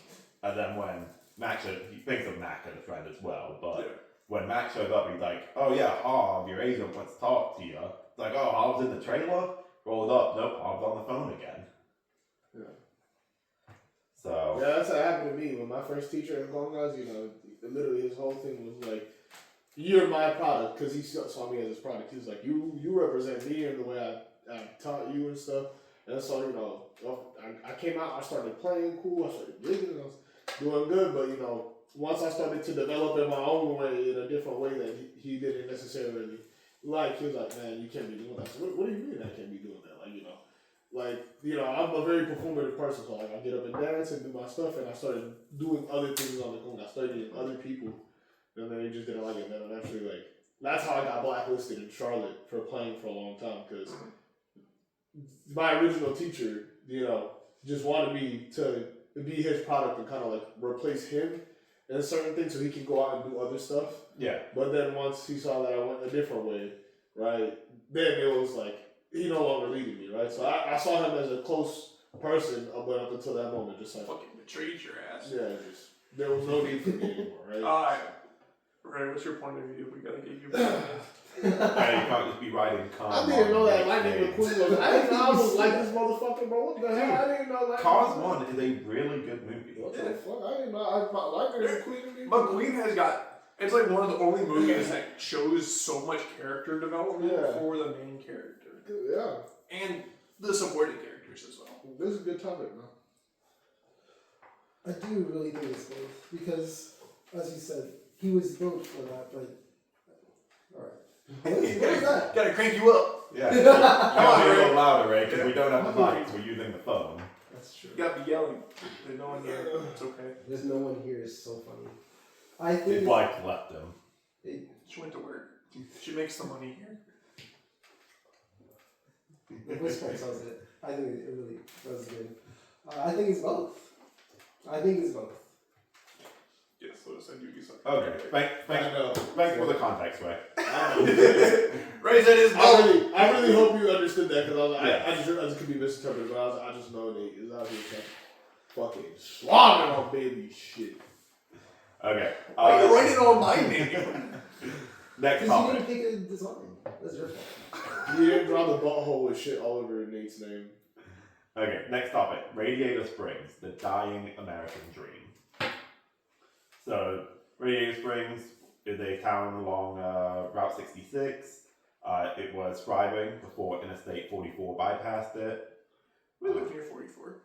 and then when Mac he thinks of Mac as a friend as well, but when Mac shows up, he's like, "Oh yeah, Harv, your agent wants to talk to you." It's like, "Oh, Harv's in the trailer." Rolled up, nope, Harv's on the phone again. Yeah. So Yeah, that's what happened to me when my first teacher in Congas, you know, literally his whole thing was like, "You're my product," because he saw me as his product. He was like, "You represent me in the way I taught you and stuff." And so, you know, I came out, I started playing cool, I started gigging, and I was doing good. But, you know, once I started to develop in my own way, in a different way that he didn't necessarily like, he was like, "Man, you can't be doing that." So what do you mean I can't be doing that? Like, you know, I'm a very performative person, so like, I get up and dance and do my stuff, and I started doing other things on the conga. I started getting other people, and then they just didn't like it. And then eventually, like, that's how I got blacklisted in Charlotte for playing for a long time, because my original teacher, you know, just wanted me to be his product and kind of like replace him in certain things so he can go out and do other stuff. yeah, But then once he saw that I went a different way, right, then it was like, he no longer needed me, right? So I saw him as a close person, but up until that moment, just like, Fucking betrayed your ass. yeah, just, there was no need for me anymore, right? Right, what's your point of view? We gotta get you and you can't just be writing I didn't know that Lightning McQueen was, I didn't know I was like this motherfucker, bro. What the hell? I didn't know Lightning Cars McQueen. 1 is a really good movie. What the fuck? I didn't know. Lightning McQueen. McQueen has got, it's like one of the only movies that shows so much character development for the main character. Yeah. And the supporting characters as well. This is a good topic, man. I do really think it's both because, as you said, he was built for that. But all right, what is that? Gotta crank you up. Yeah, you gotta be a Ray. little louder, Ray, because we don't have the mics, we're using the phone. That's true. You gotta be yelling. There's no one here. It's okay. There's no one here. It's so funny. I His think wife left him. She went to work. She makes the money here. the voice crack sells it. I think it really does good. I think it's both. I think it's both. Yes, Lotus, I do use something. Okay, thanks for the context, Ray. Ray said his I really hope you understood that, because I was like, Yeah. I just could be misinterpreted, but I just know Nate is out here fucking slaughtering on baby shit. Okay. Why you writing on my name? Next Because you topic. didn't pick a design. That's your fault. You didn't draw the butthole with shit all over Nate's name. Okay, next topic. Radiator Springs, the dying American dream. So, Radiator Springs is a town along Route 66. It was thriving before Interstate 44 bypassed it. We live near 44.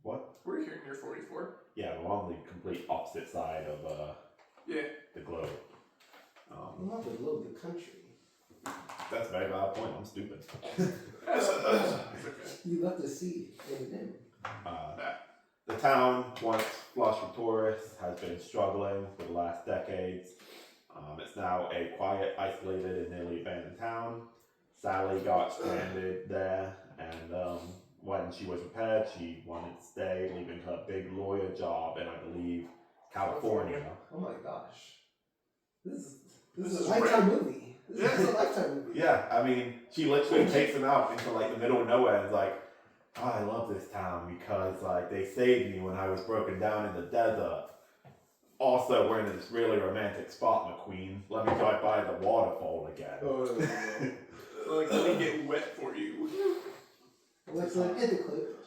What? We're here near 44. Yeah, we're on the complete opposite side of Yeah. the globe. Not the globe, the country. That's a very valid point. I'm stupid. That's okay. You left the seed in him. The town, once flush with tourists, has been struggling for the last decades. It's now a quiet, isolated, and nearly abandoned town. Sally got stranded there, and when she was repaired, she wanted to stay, leaving her big lawyer job in, I believe, California. Oh my gosh. This This is is a lifetime movie. This is a lifetime movie. Yeah, I mean, she literally takes them out into like the middle of nowhere and is like, oh, I love this town because like they saved me when I was broken down in the desert. Also, we're in this really romantic spot, McQueen. Let me drive by the waterfall again. Like, let me get wet for you. Let's end the clip.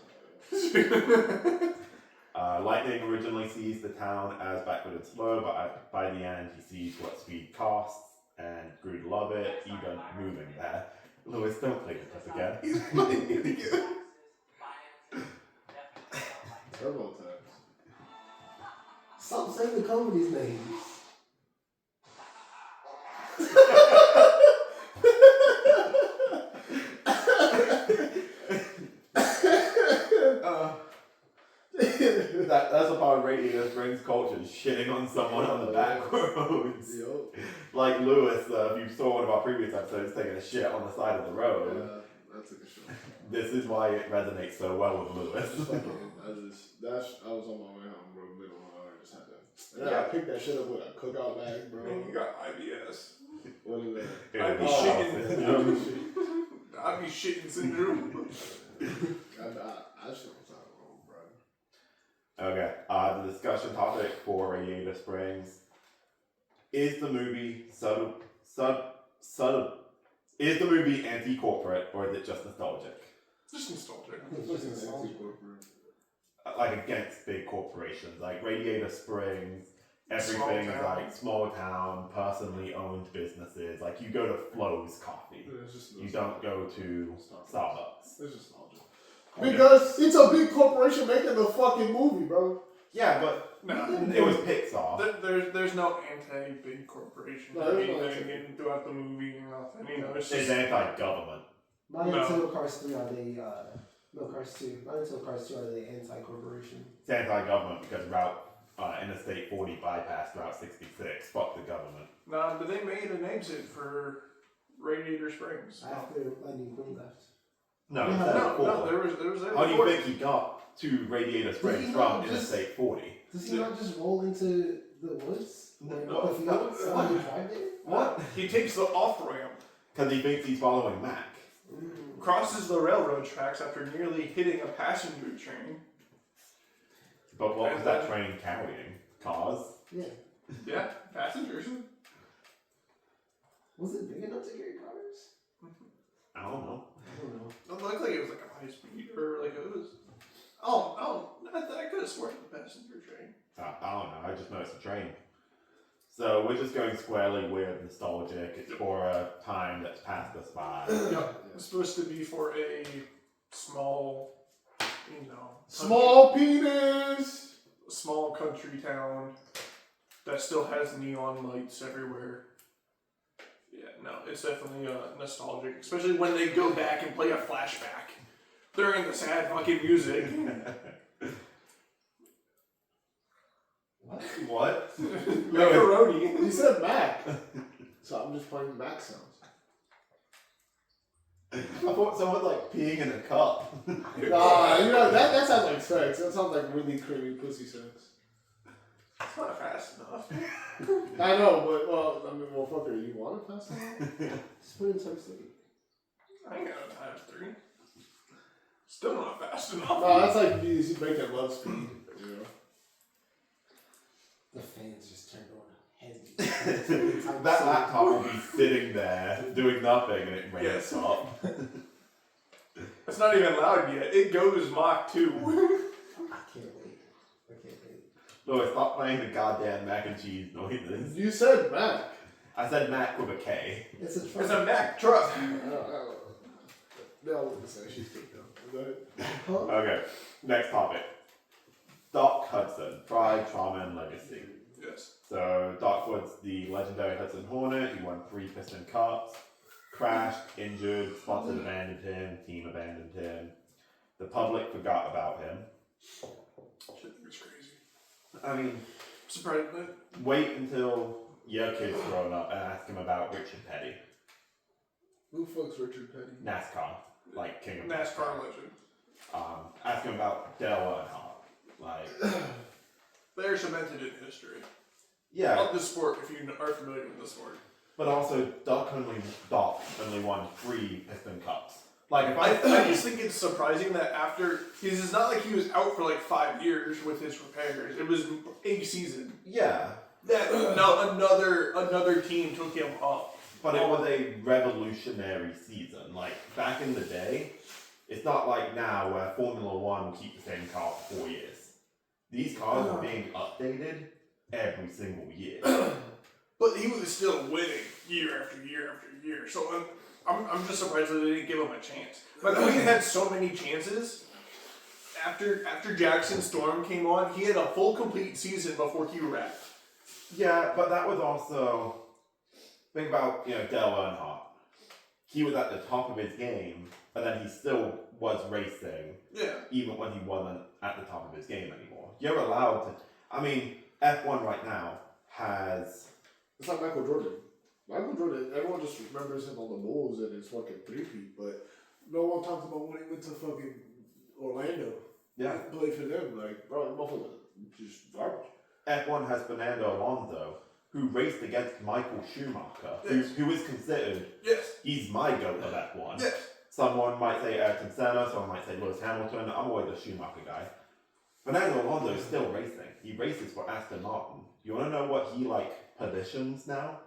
Lightning originally sees the town as backward and slow, but by the end he sees what speed costs and grew to love it, even moving there. Lewis, don't play with us again. He's playing it again. Turbo tax. Stop saying the company's names. That's about Radiator Springs culture, shitting on someone on the back roads. Yo. Like Lewis, if you saw one of our previous episodes, taking a shit on the side of the road. Yeah, that took a shot. This is why it resonates so well with Lewis. I was on my way home, bro. Middle of I just had to. And I picked that shit up with a cookout bag, bro. Man, you got IBS. What is that? Yeah, I'd be oh, shitting. I'd be shitting syndrome. I shit on top of home, bro. Okay, the discussion topic for Radiator Springs is the movie is the movie anti-corporate or is it just nostalgic? Just nostalgic. Like against big corporations, like Radiator Springs, Small everything is town. like small town, personally owned businesses. Like you go to Flo's Coffee, It's just you don't go to Starbucks. It's just nostalgia. Okay. Because it's a big corporation making the fucking movie, bro. Yeah, but No, it was Pixar. there's no anti-big corporation No, or there's no anything in throughout the movie or nothing. You know, it's It's just anti-government. Not No. until Cars 3 are they, no, Cars 2. Not until Cars 2 are they anti-corporation. It's anti-government because Interstate 40 bypassed Route 66. Fuck the government. no, but they made an exit for Radiator Springs. After Lightning Queen left. No, Yeah. Interstate No, 40. there was there How do you before. think he got to Radiator Springs he from not just- Interstate 40? Does he not just roll into the woods? Like, No, the fields? no. Why do you drive there? What? He takes the off ramp, Because he thinks he's following Mac. crosses the railroad tracks after nearly hitting a passenger train. But what was that train carrying? Cars? Yeah. Yeah, passengers. Was it big enough to carry cars? I don't know. I don't know. It looked like it was like a high speed or like it was. I could have sworn it was a passenger train. I don't know. I just know it's a train. So we're just going squarely weird, nostalgic. It's for a time that's passed us by. Yep. It's supposed to be for a small, Small penis! small country town that still has neon lights everywhere. Yeah, no, it's definitely nostalgic, especially when they go back and play a flashback during the sad fucking music. What? What? Macaroni. He said Mac. So I'm just playing Mac sounds. I thought someone like peeing in a cup. Nah, that sounds like sex. That sounds like really creamy pussy sex. It's not fast enough. I know, but, well, fucker, you want it fast enough? Just put it in times 3. I ain't got no times 3. Still not fast enough. No, that's like you make it love speed, you know? The fans just turned on heavy. That laptop will be sitting there doing nothing and it ramps Yes. up. It's not even loud yet. It goes Mach 2. I can't wait. I can't wait. Lewis, stop playing the goddamn mac and cheese noises. You said Mac. I said Mac with a K. It's a truck. It's a Mack truck. They all look the same. She's fake though. Go ahead. Huh? Okay, next topic. Doc Hudson, Pride, Trauma, and Legacy. Yes. So Doc was the legendary Hudson Hornet. He won 3 Piston Cups. Crashed, injured, sponsors abandoned him, team abandoned him. The public forgot about him. Shit, it's crazy. I mean, Surprised. wait until your kid's grown up and ask him about Richard Petty. Who fucks Richard Petty? NASCAR, like King of NASCAR legend. Ask him about Dale Earnhardt. Like, They're cemented in history. yeah, Of the sport, if you are familiar with the sport. but also Doc only won 3 Piston Cups. Like, if I I just think it's surprising that after, because it's not like he was out for like 5 years with his repairs. It was a season yeah, that another team took him up. but it was a revolutionary season. Like, back in the day, it's not like now where Formula One will keep the same car for 4 years. These cars are being updated every single year. But he was still winning year after year after year. So I'm just surprised that they didn't give him a chance. But he had so many chances. After Jackson Storm came on, he had a full complete season before he wrecked. Yeah, but that was also, think about, Dale Earnhardt. He was at the top of his game, but then he still was racing, Yeah. even when he wasn't at the top of his game anymore. You're allowed to, I mean, F1 right now has, It's like Michael Jordan. Michael Jordan, everyone just remembers him on the Bulls and his fucking three-peat, but no one talks about when he went to fucking Orlando. yeah, Played for them, like, bro, that motherfucker just garbage. F1 has Fernando Alonso, who raced against Michael Schumacher, Yes. who is considered, Yes. he's my GOAT of F1. Yes. Someone might say Ayrton Senna, someone might say Lewis Hamilton. I'm always a Schumacher guy. Fernando Alonso is still racing. He races for Aston Martin. You want to know what he positions now?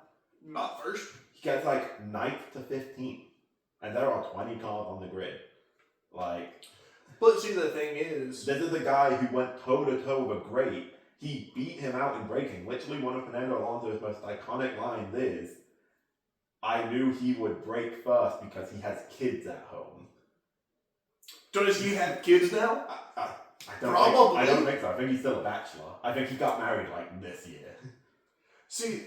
Not first. He gets 9th to 15th, and there are 20 cars on the grid. But see, the thing is, This is the guy who went toe to toe with Great. He beat him out in braking. Literally, one of Fernando Alonso's most iconic lines is, "I knew he would brake first because he has kids at home." does he have kids now? I don't Probably. I don't think so. I think he's still a bachelor. I think he got married this year. See,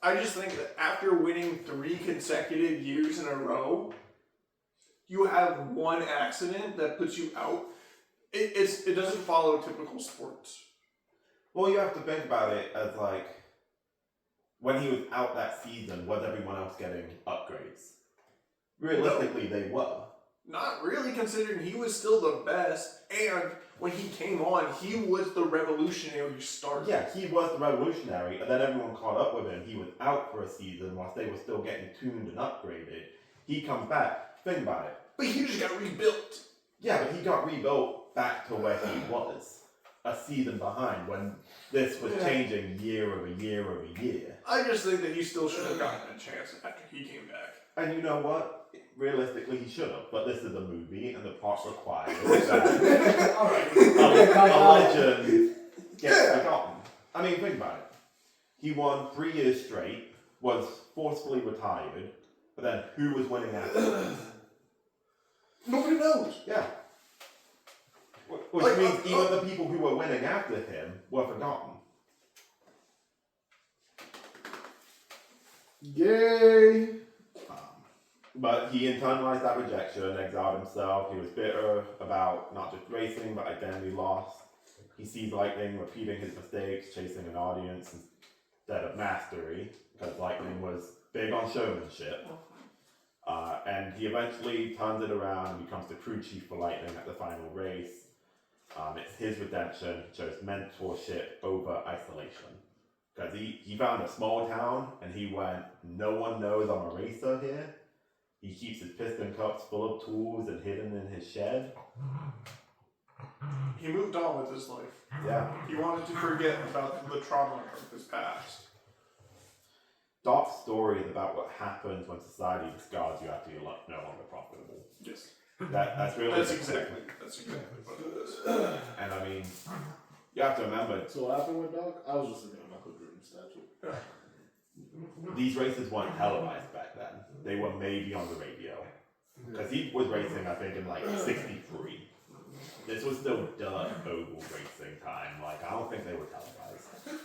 I just think that after winning 3 consecutive years in a row, you have one accident that puts you out. It doesn't follow typical sports. Well, you have to think about it as when he was out that season, was everyone else getting upgrades? Realistically, they were. Not really, considering he was still the best, and when he came on, he was the revolutionary start. Yeah, he was the revolutionary, and then everyone caught up with him. He was out for a season whilst they were still getting tuned and upgraded. He comes back. Think about it. But he just got rebuilt. Yeah, but he got rebuilt back to where he was a season behind when this was changing year over year over year. I just think that he still should have gotten a chance after he came back. And you know what? Realistically, he should have. But this is a movie, and the plot requires that a legend gets forgotten. I mean, think about it. He won 3 years straight, was forcefully retired, but then who was winning after this? Nobody knows. Yeah. Which means even the people who were winning after him were forgotten. Yay! But he internalized that rejection, exiled himself. He was bitter about not just racing, but identity loss. He sees Lightning repeating his mistakes, chasing an audience instead of mastery, because Lightning was big on showmanship. And he eventually turns it around and becomes the crew chief for Lightning at the final race. It's his redemption. He chose mentorship over isolation. Because he found a small town and he went, no one knows I'm a racer here. He keeps his piston cups full of tools and hidden in his shed. He moved on with his life. Yeah. He wanted to forget about the trauma of his past. Doc's story is about what happens when society discards you after you're no longer profitable. Yes. That's really That's exactly what it is. And I mean, you have to remember, So what happened with Doc? I was just looking at Michael Jordan's statue. these races weren't televised back then. They were maybe on the radio. Because he was racing, I think, in like '63. This was still dirt oval racing time. Like, I don't think they were televised.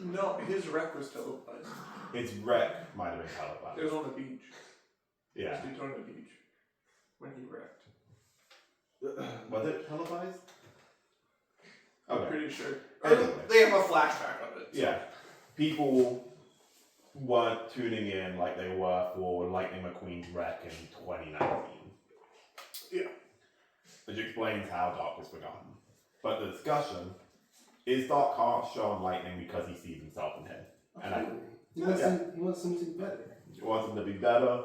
No, his wreck was televised. His wreck might have been It televised. was on the beach. Yeah. It was Daytona Beach when he wrecked. Was it televised? I'm Okay. pretty sure. Anyway. They have a flashback of it. Yeah. People weren't tuning in like they were for Lightning McQueen's wreck in 2019. Yeah. Which explains how Doc was forgotten. But the discussion is Doc harsh on Lightning because he sees himself in him. And I, He wants him to be better. he wants him to be better.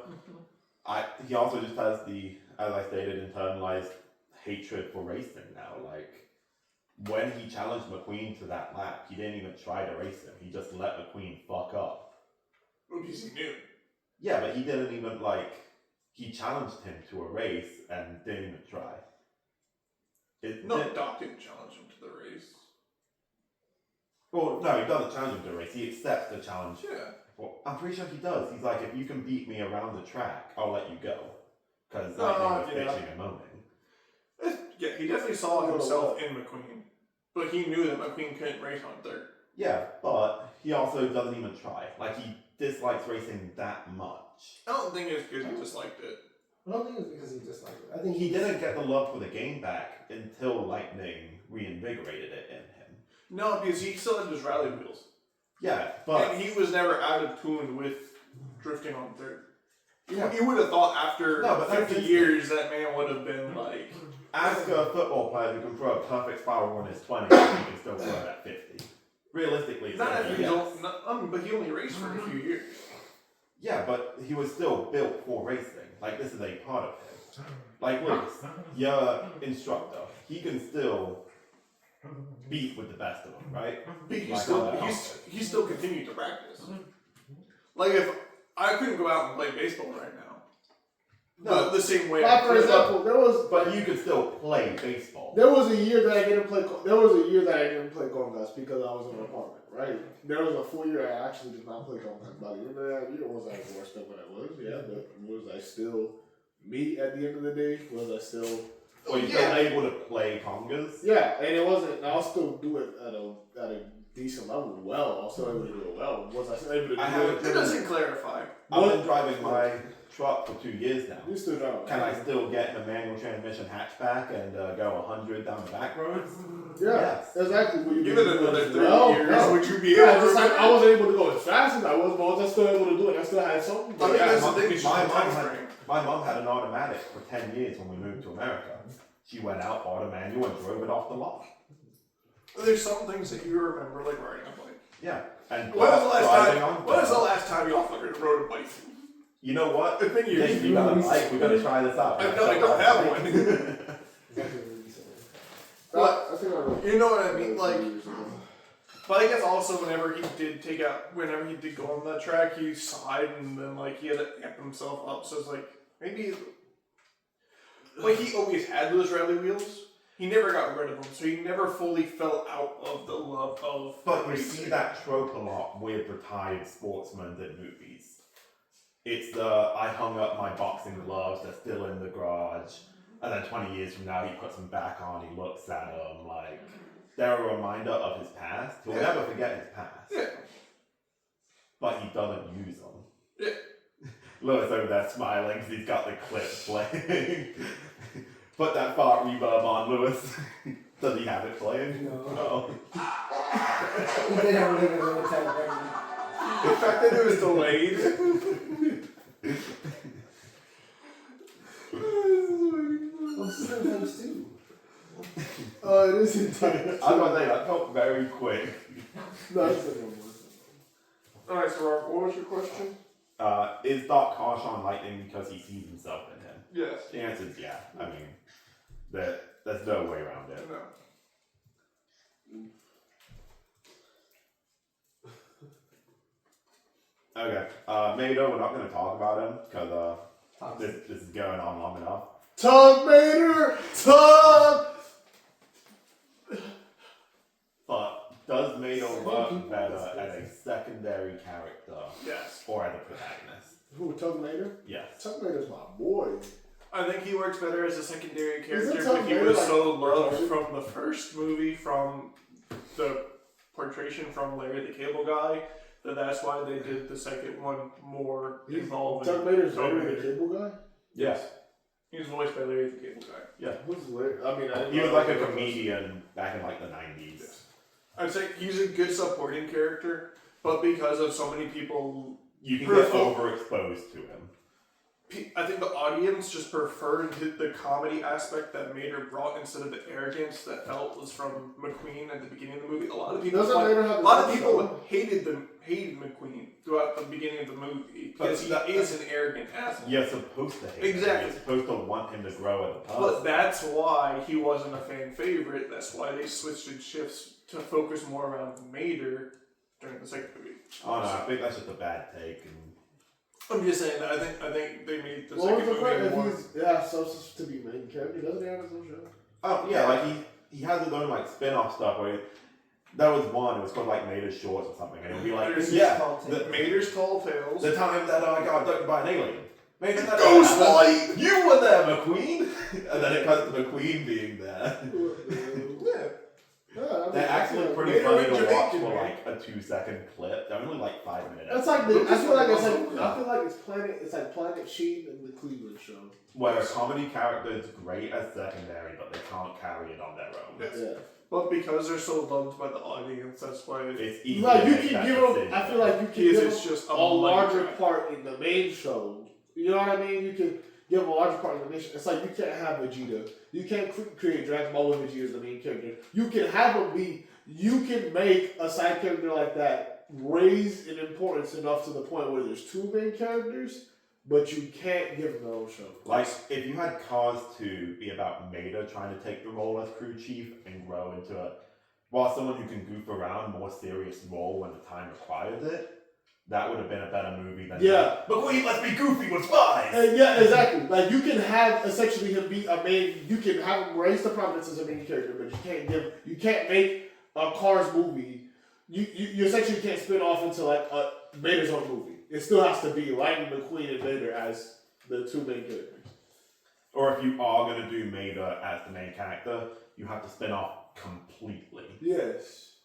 He also just has the, as I stated, internalized hatred for racing now. Like, when he challenged McQueen to that lap, he didn't even try to race him. He just let McQueen fuck up. Because he knew. Yeah, but he didn't even, like, he challenged him to a race and didn't even try. No, Doc didn't challenge him to the race. Well, no, he doesn't challenge him to a race. He accepts the challenge. Yeah. Well, I'm pretty sure he does. He's like, if you can beat me around the track, I'll let you go. Because Oh, Lightning was yeah. bitching and moaning. Yeah, he definitely saw himself in McQueen. But he knew that McQueen couldn't race on third. Yeah, but he also doesn't even try. Like, he dislikes racing that much. I don't think it's because he disliked it. I don't think it's because he disliked it. I think He didn't get the love for the game back until Lightning reinvigorated it in him. No, because he still had his rally wheels. Yeah, but And he was never out of tune with drifting on third. Yeah. You would have thought after No, but that's 50 just- years that man would have been like... ask a football player who can throw a perfect spiral in his 20s, he can still throw it at 50. Realistically, it's Not gonna if be you yes. don't... Not, but he only raced for a few years. Yeah, but he was still built for racing. Like, this is a part of him. Like, Lucas, your instructor, he can still beat with the best of them, right? But he Like still, on the he still continued to practice. Like if I couldn't go out and play baseball right now. No, The same way. Like, for example, but you could still play baseball. there was a year that I didn't play. There was a year that I didn't play congas because I was in an apartment. Right. There was a full year I actually did not play congas. By the end of that year, was I worse than what I was? Yeah, but was I still me at the end of the day? Was I still? Or you're still able to play congas. Yeah, and it wasn't. I'll still do it at a decent level. Well, I'll still able to do it well. Was I still able to do I haven't it? It doesn't clarify. I've been driving my truck for 2 years now. You still don't. Can I still get in a manual transmission hatchback and go 100 down the back roads? Yeah, Yes. exactly. What you Give did it another as 30 well. years, No. would you be Yeah, able just to... like I wasn't able to go as fast as I was, but I was still able to do it. I still had something. I think Yeah, that's the my- thing, it's just my a mom time had- frame. My mom had an automatic for 10 years when we moved to America. She went out, bought a manual, and drove it off the lot. There's some things that you remember, like riding a bike. Yeah. And When was the driving on last time y'all fucking rode a bike? You know what? It's been years. Dave, you got a bike. We're going to try this out. I don't have one. Exactly what he said. But, I think I wrote you know what I mean? 2 Like, years ago. but I guess also whenever he did go on that track, he sighed and then like he had to amp himself up. So it's like maybe, like he always had those rally wheels. He never got rid of them, so he never fully fell out of the love of. But you racing. see that trope a lot with retired sportsmen in movies. It's the, I hung up my boxing gloves, they're still in the garage, and then 20 years from now he puts them back on, he looks at them like, they're a reminder of his past. He'll Yeah. never forget his past. Yeah. But he doesn't use them. Yeah. Lewis over there smiling because he's got the clip playing. Put that fart reverb on, Lewis. Does he have it playing? No. Oh. He did have a little bit of a time. The fact that it was delayed. Well, sometimes too. Oh, it is intense. I was going to say, that felt very quick. No, it's like one more. Alright, so Rob, what was your question? Is Doc harsh on Lightning because he sees himself in him? Yes. The answer is yeah. I mean, there's no way around it. No. Okay, Mado, we're not going to talk about him because this is going on long enough. Tug Mater! Tug! But does Mater Seven work people, better that's as a secondary character Yes. or as a protagonist? Who, Tug Mater? Yes. Tug Mater's my boy. I think he works better as a secondary character, Tom but he Vader, was like, so loved retarded? from the first movie, from the portrayal from Larry the Cable Guy, that's why they did the second one more involving. Tug Mater's Tug Larry the Vader. Cable Guy? Yes. He was voiced by Larry the Cable Guy. Who's Larry? I mean, I didn't He was know like a that was- comedian back in like the 90s. I'd say he's a good supporting character, but because of so many people, You can get Prefer- overexposed to him. I think the audience just preferred the comedy aspect that Mater brought instead of the arrogance that felt was from McQueen at the beginning of the movie. A lot of people, Doesn't Mater have a his lot of own people show? hated McQueen throughout the beginning of the movie because he But that- is an arrogant asshole. You're supposed to hate him. Exactly. You're supposed to want him to grow as a person. But that's why he wasn't a fan favorite. That's why they switched in shifts to focus more around Mater during the second movie. Oh no, I think that's just a bad take. And I'm just saying that I think they made the What was second the point movie if more. he's supposed to be main character? Doesn't he have his own show? oh yeah, like he has his own like spin-off stuff where that was one. It was called like Mater's Shorts or something, and it would be like Mater's yeah, Tall the, Tales. Mater's Tall Tales. the time that I got abducted by an alien. Mater, that Ghost happened. You were there, McQueen, and then it cuts to McQueen being there. Yeah. They're actually pretty Mater funny and to watch Jamaican, for man. like a 2-second clip. They're only like 5 minutes. That's like the, I feel like it's like I feel like it's like Planet Sheen and the Cleveland Show. Where a comedy character is great as secondary, but they can't carry it on their own. Yes. Yeah. But because they're so loved by the audience, that's why It's easy Like to you make can that give them. decision. I feel like you can Because give it's them just a a money larger grab. part in the main show. You know what I mean? You can give them a larger part in the main show. It's like you can't have Vegeta. You can't create Dragon Ball with Vegeta as the main character. You can have him be. You can make a side character like that raise in importance enough to the point where there's 2 main characters, but you can't give them their own show. Like, if you had Cars 2 be about Mater trying to take the role as crew chief and grow into a, while someone who can goof around, more serious role when the time required it, that would have been a better movie than Yeah. McQueen, let's be goofy with spies! Yeah, exactly. Like you can have essentially him be a main. You can have him raise the prominence as a main character, but you can't make a Cars movie. You essentially can't spin off into like a Vader's own movie. It still has to be Lightning McQueen and Vader as the 2 main characters. Or if you are going to do Mater as the main character, you have to spin off completely. Yes.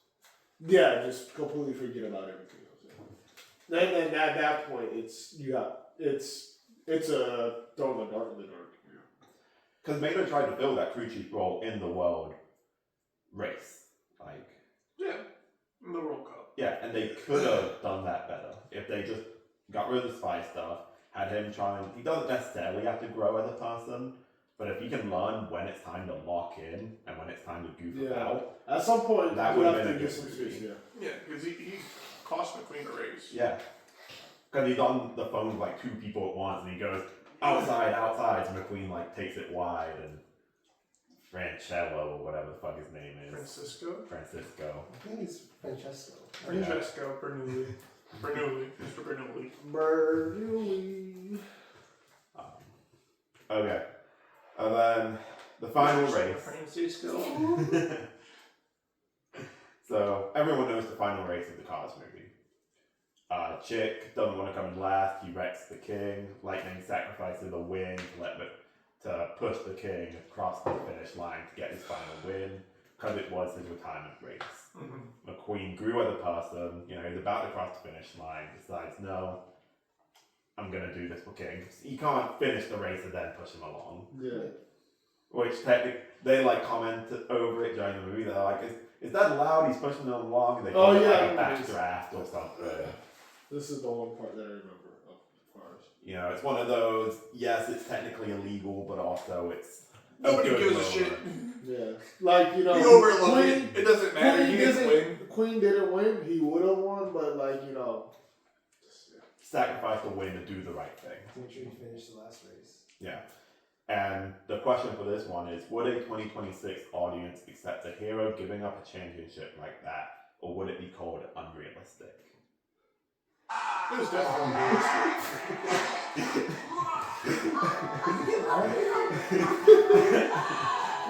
Yeah, just completely forget about everything else. And then at that point, it's a throw in the dark. Because Mater tried to fill that crew chief role in the world race. Like, Yeah, in the World Cup. yeah, and they could have done that better if they just got rid of the spy stuff, had him try and, he doesn't necessarily have to grow as a person, but if he can learn when it's time to lock in and when it's time to goof Yeah. about, At some point, That you would've have been to a do good some movie. shit. Yeah. Yeah, because he cost McQueen a raise. yeah. Because he's on the phone with like 2 people at once and he goes, outside, so McQueen like takes it wide and Francello or whatever the fuck his name is. Francisco? Francisco. I think it's Francesco. Francesco Bernoulli. Mr. Bernoulli. Bernoulli. Okay. And then the final race. Francisco. So everyone knows the final race of the Cars movie. Chick doesn't want to come in last. He wrecks the king. Lightning sacrifices the win to push the king across the finish line to get his final win because it was his retirement race. Mm-hmm. McQueen grew as a person. You know, he's about to cross the finish line. Decides, no, I'm gonna do this for king. He can't finish the race and then push him along. Yeah. Which technically, they like comment over it during the movie. They're like, is that loud? He's pushing them along. And they call Oh, it yeah, like I a remember backdraft or something. This is the one part that I remember of Cars. You know, it's one of those, yes, it's technically illegal, but also it's Nobody good gives a moment. shit. Yeah. Like, you know, He overlooked Queen, it. It doesn't matter. He didn't win. Queen didn't win. He would have won, but like, you know. Sacrifice the win to do the right thing. Make sure you finish the last race. Yeah. And the question for this one is, would a 2026 audience accept a hero giving up a championship like that, or would it be called unrealistic? It was definitely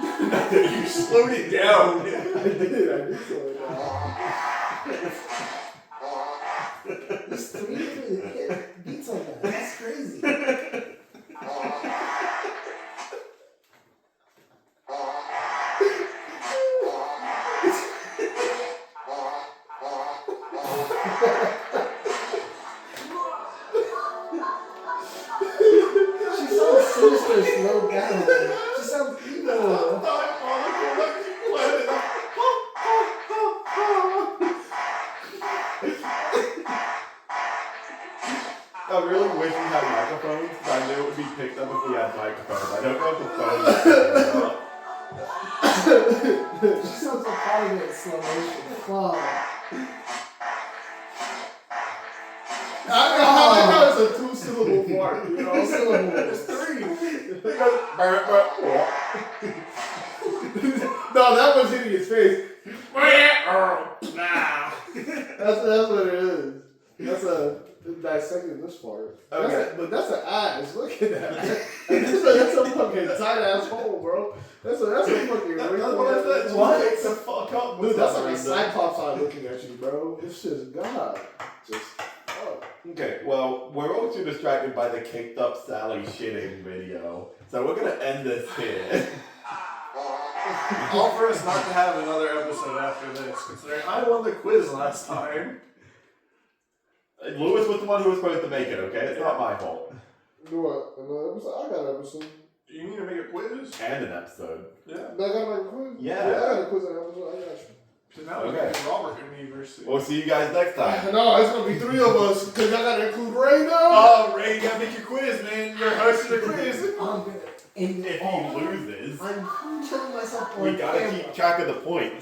You slowed it down. I did slow it down. There's 3 different beats on that. That's crazy. She sounds sinister, slowed down. She sounds evil. I really wish we had microphones because I knew it would be picked up if we had microphones. I don't know if the phone. She sounds like part of it in slow motion. Wow. I know it's a 2-syllable part, you know? 2 syllables. It's 3. No, that was hitting his face. That's what it is. That's a dissecting this part. Okay. But that's an ass. Look at that. That's a fucking tight ass hole, bro. That's a fucking What? Wake the fuck up. Dude, that's like a Cyclops eye looking at you, bro. It's just God. Just fuck. Okay, well, we're all too distracted by the caked up Sally shitting video. So we're gonna end this here. All for us not to have another episode after this, considering I won the quiz last time. Lewis was the one who was supposed to make it, okay? It's not my fault. Do what? Another episode? I got an episode. Do you need to make a quiz? And an episode. Yeah. I got my quiz. Yeah. I got a quiz and episode. I got you. So now we Okay. can Robert in the university. We'll see you guys next time. No, it's gonna be 3 of us because I gotta include Ray now. Oh, Ray, you gotta make your quiz, man. You're hosting a quiz. I'm gonna end If it all. he loses, I'm killing myself on we gotta camera. keep track of the points.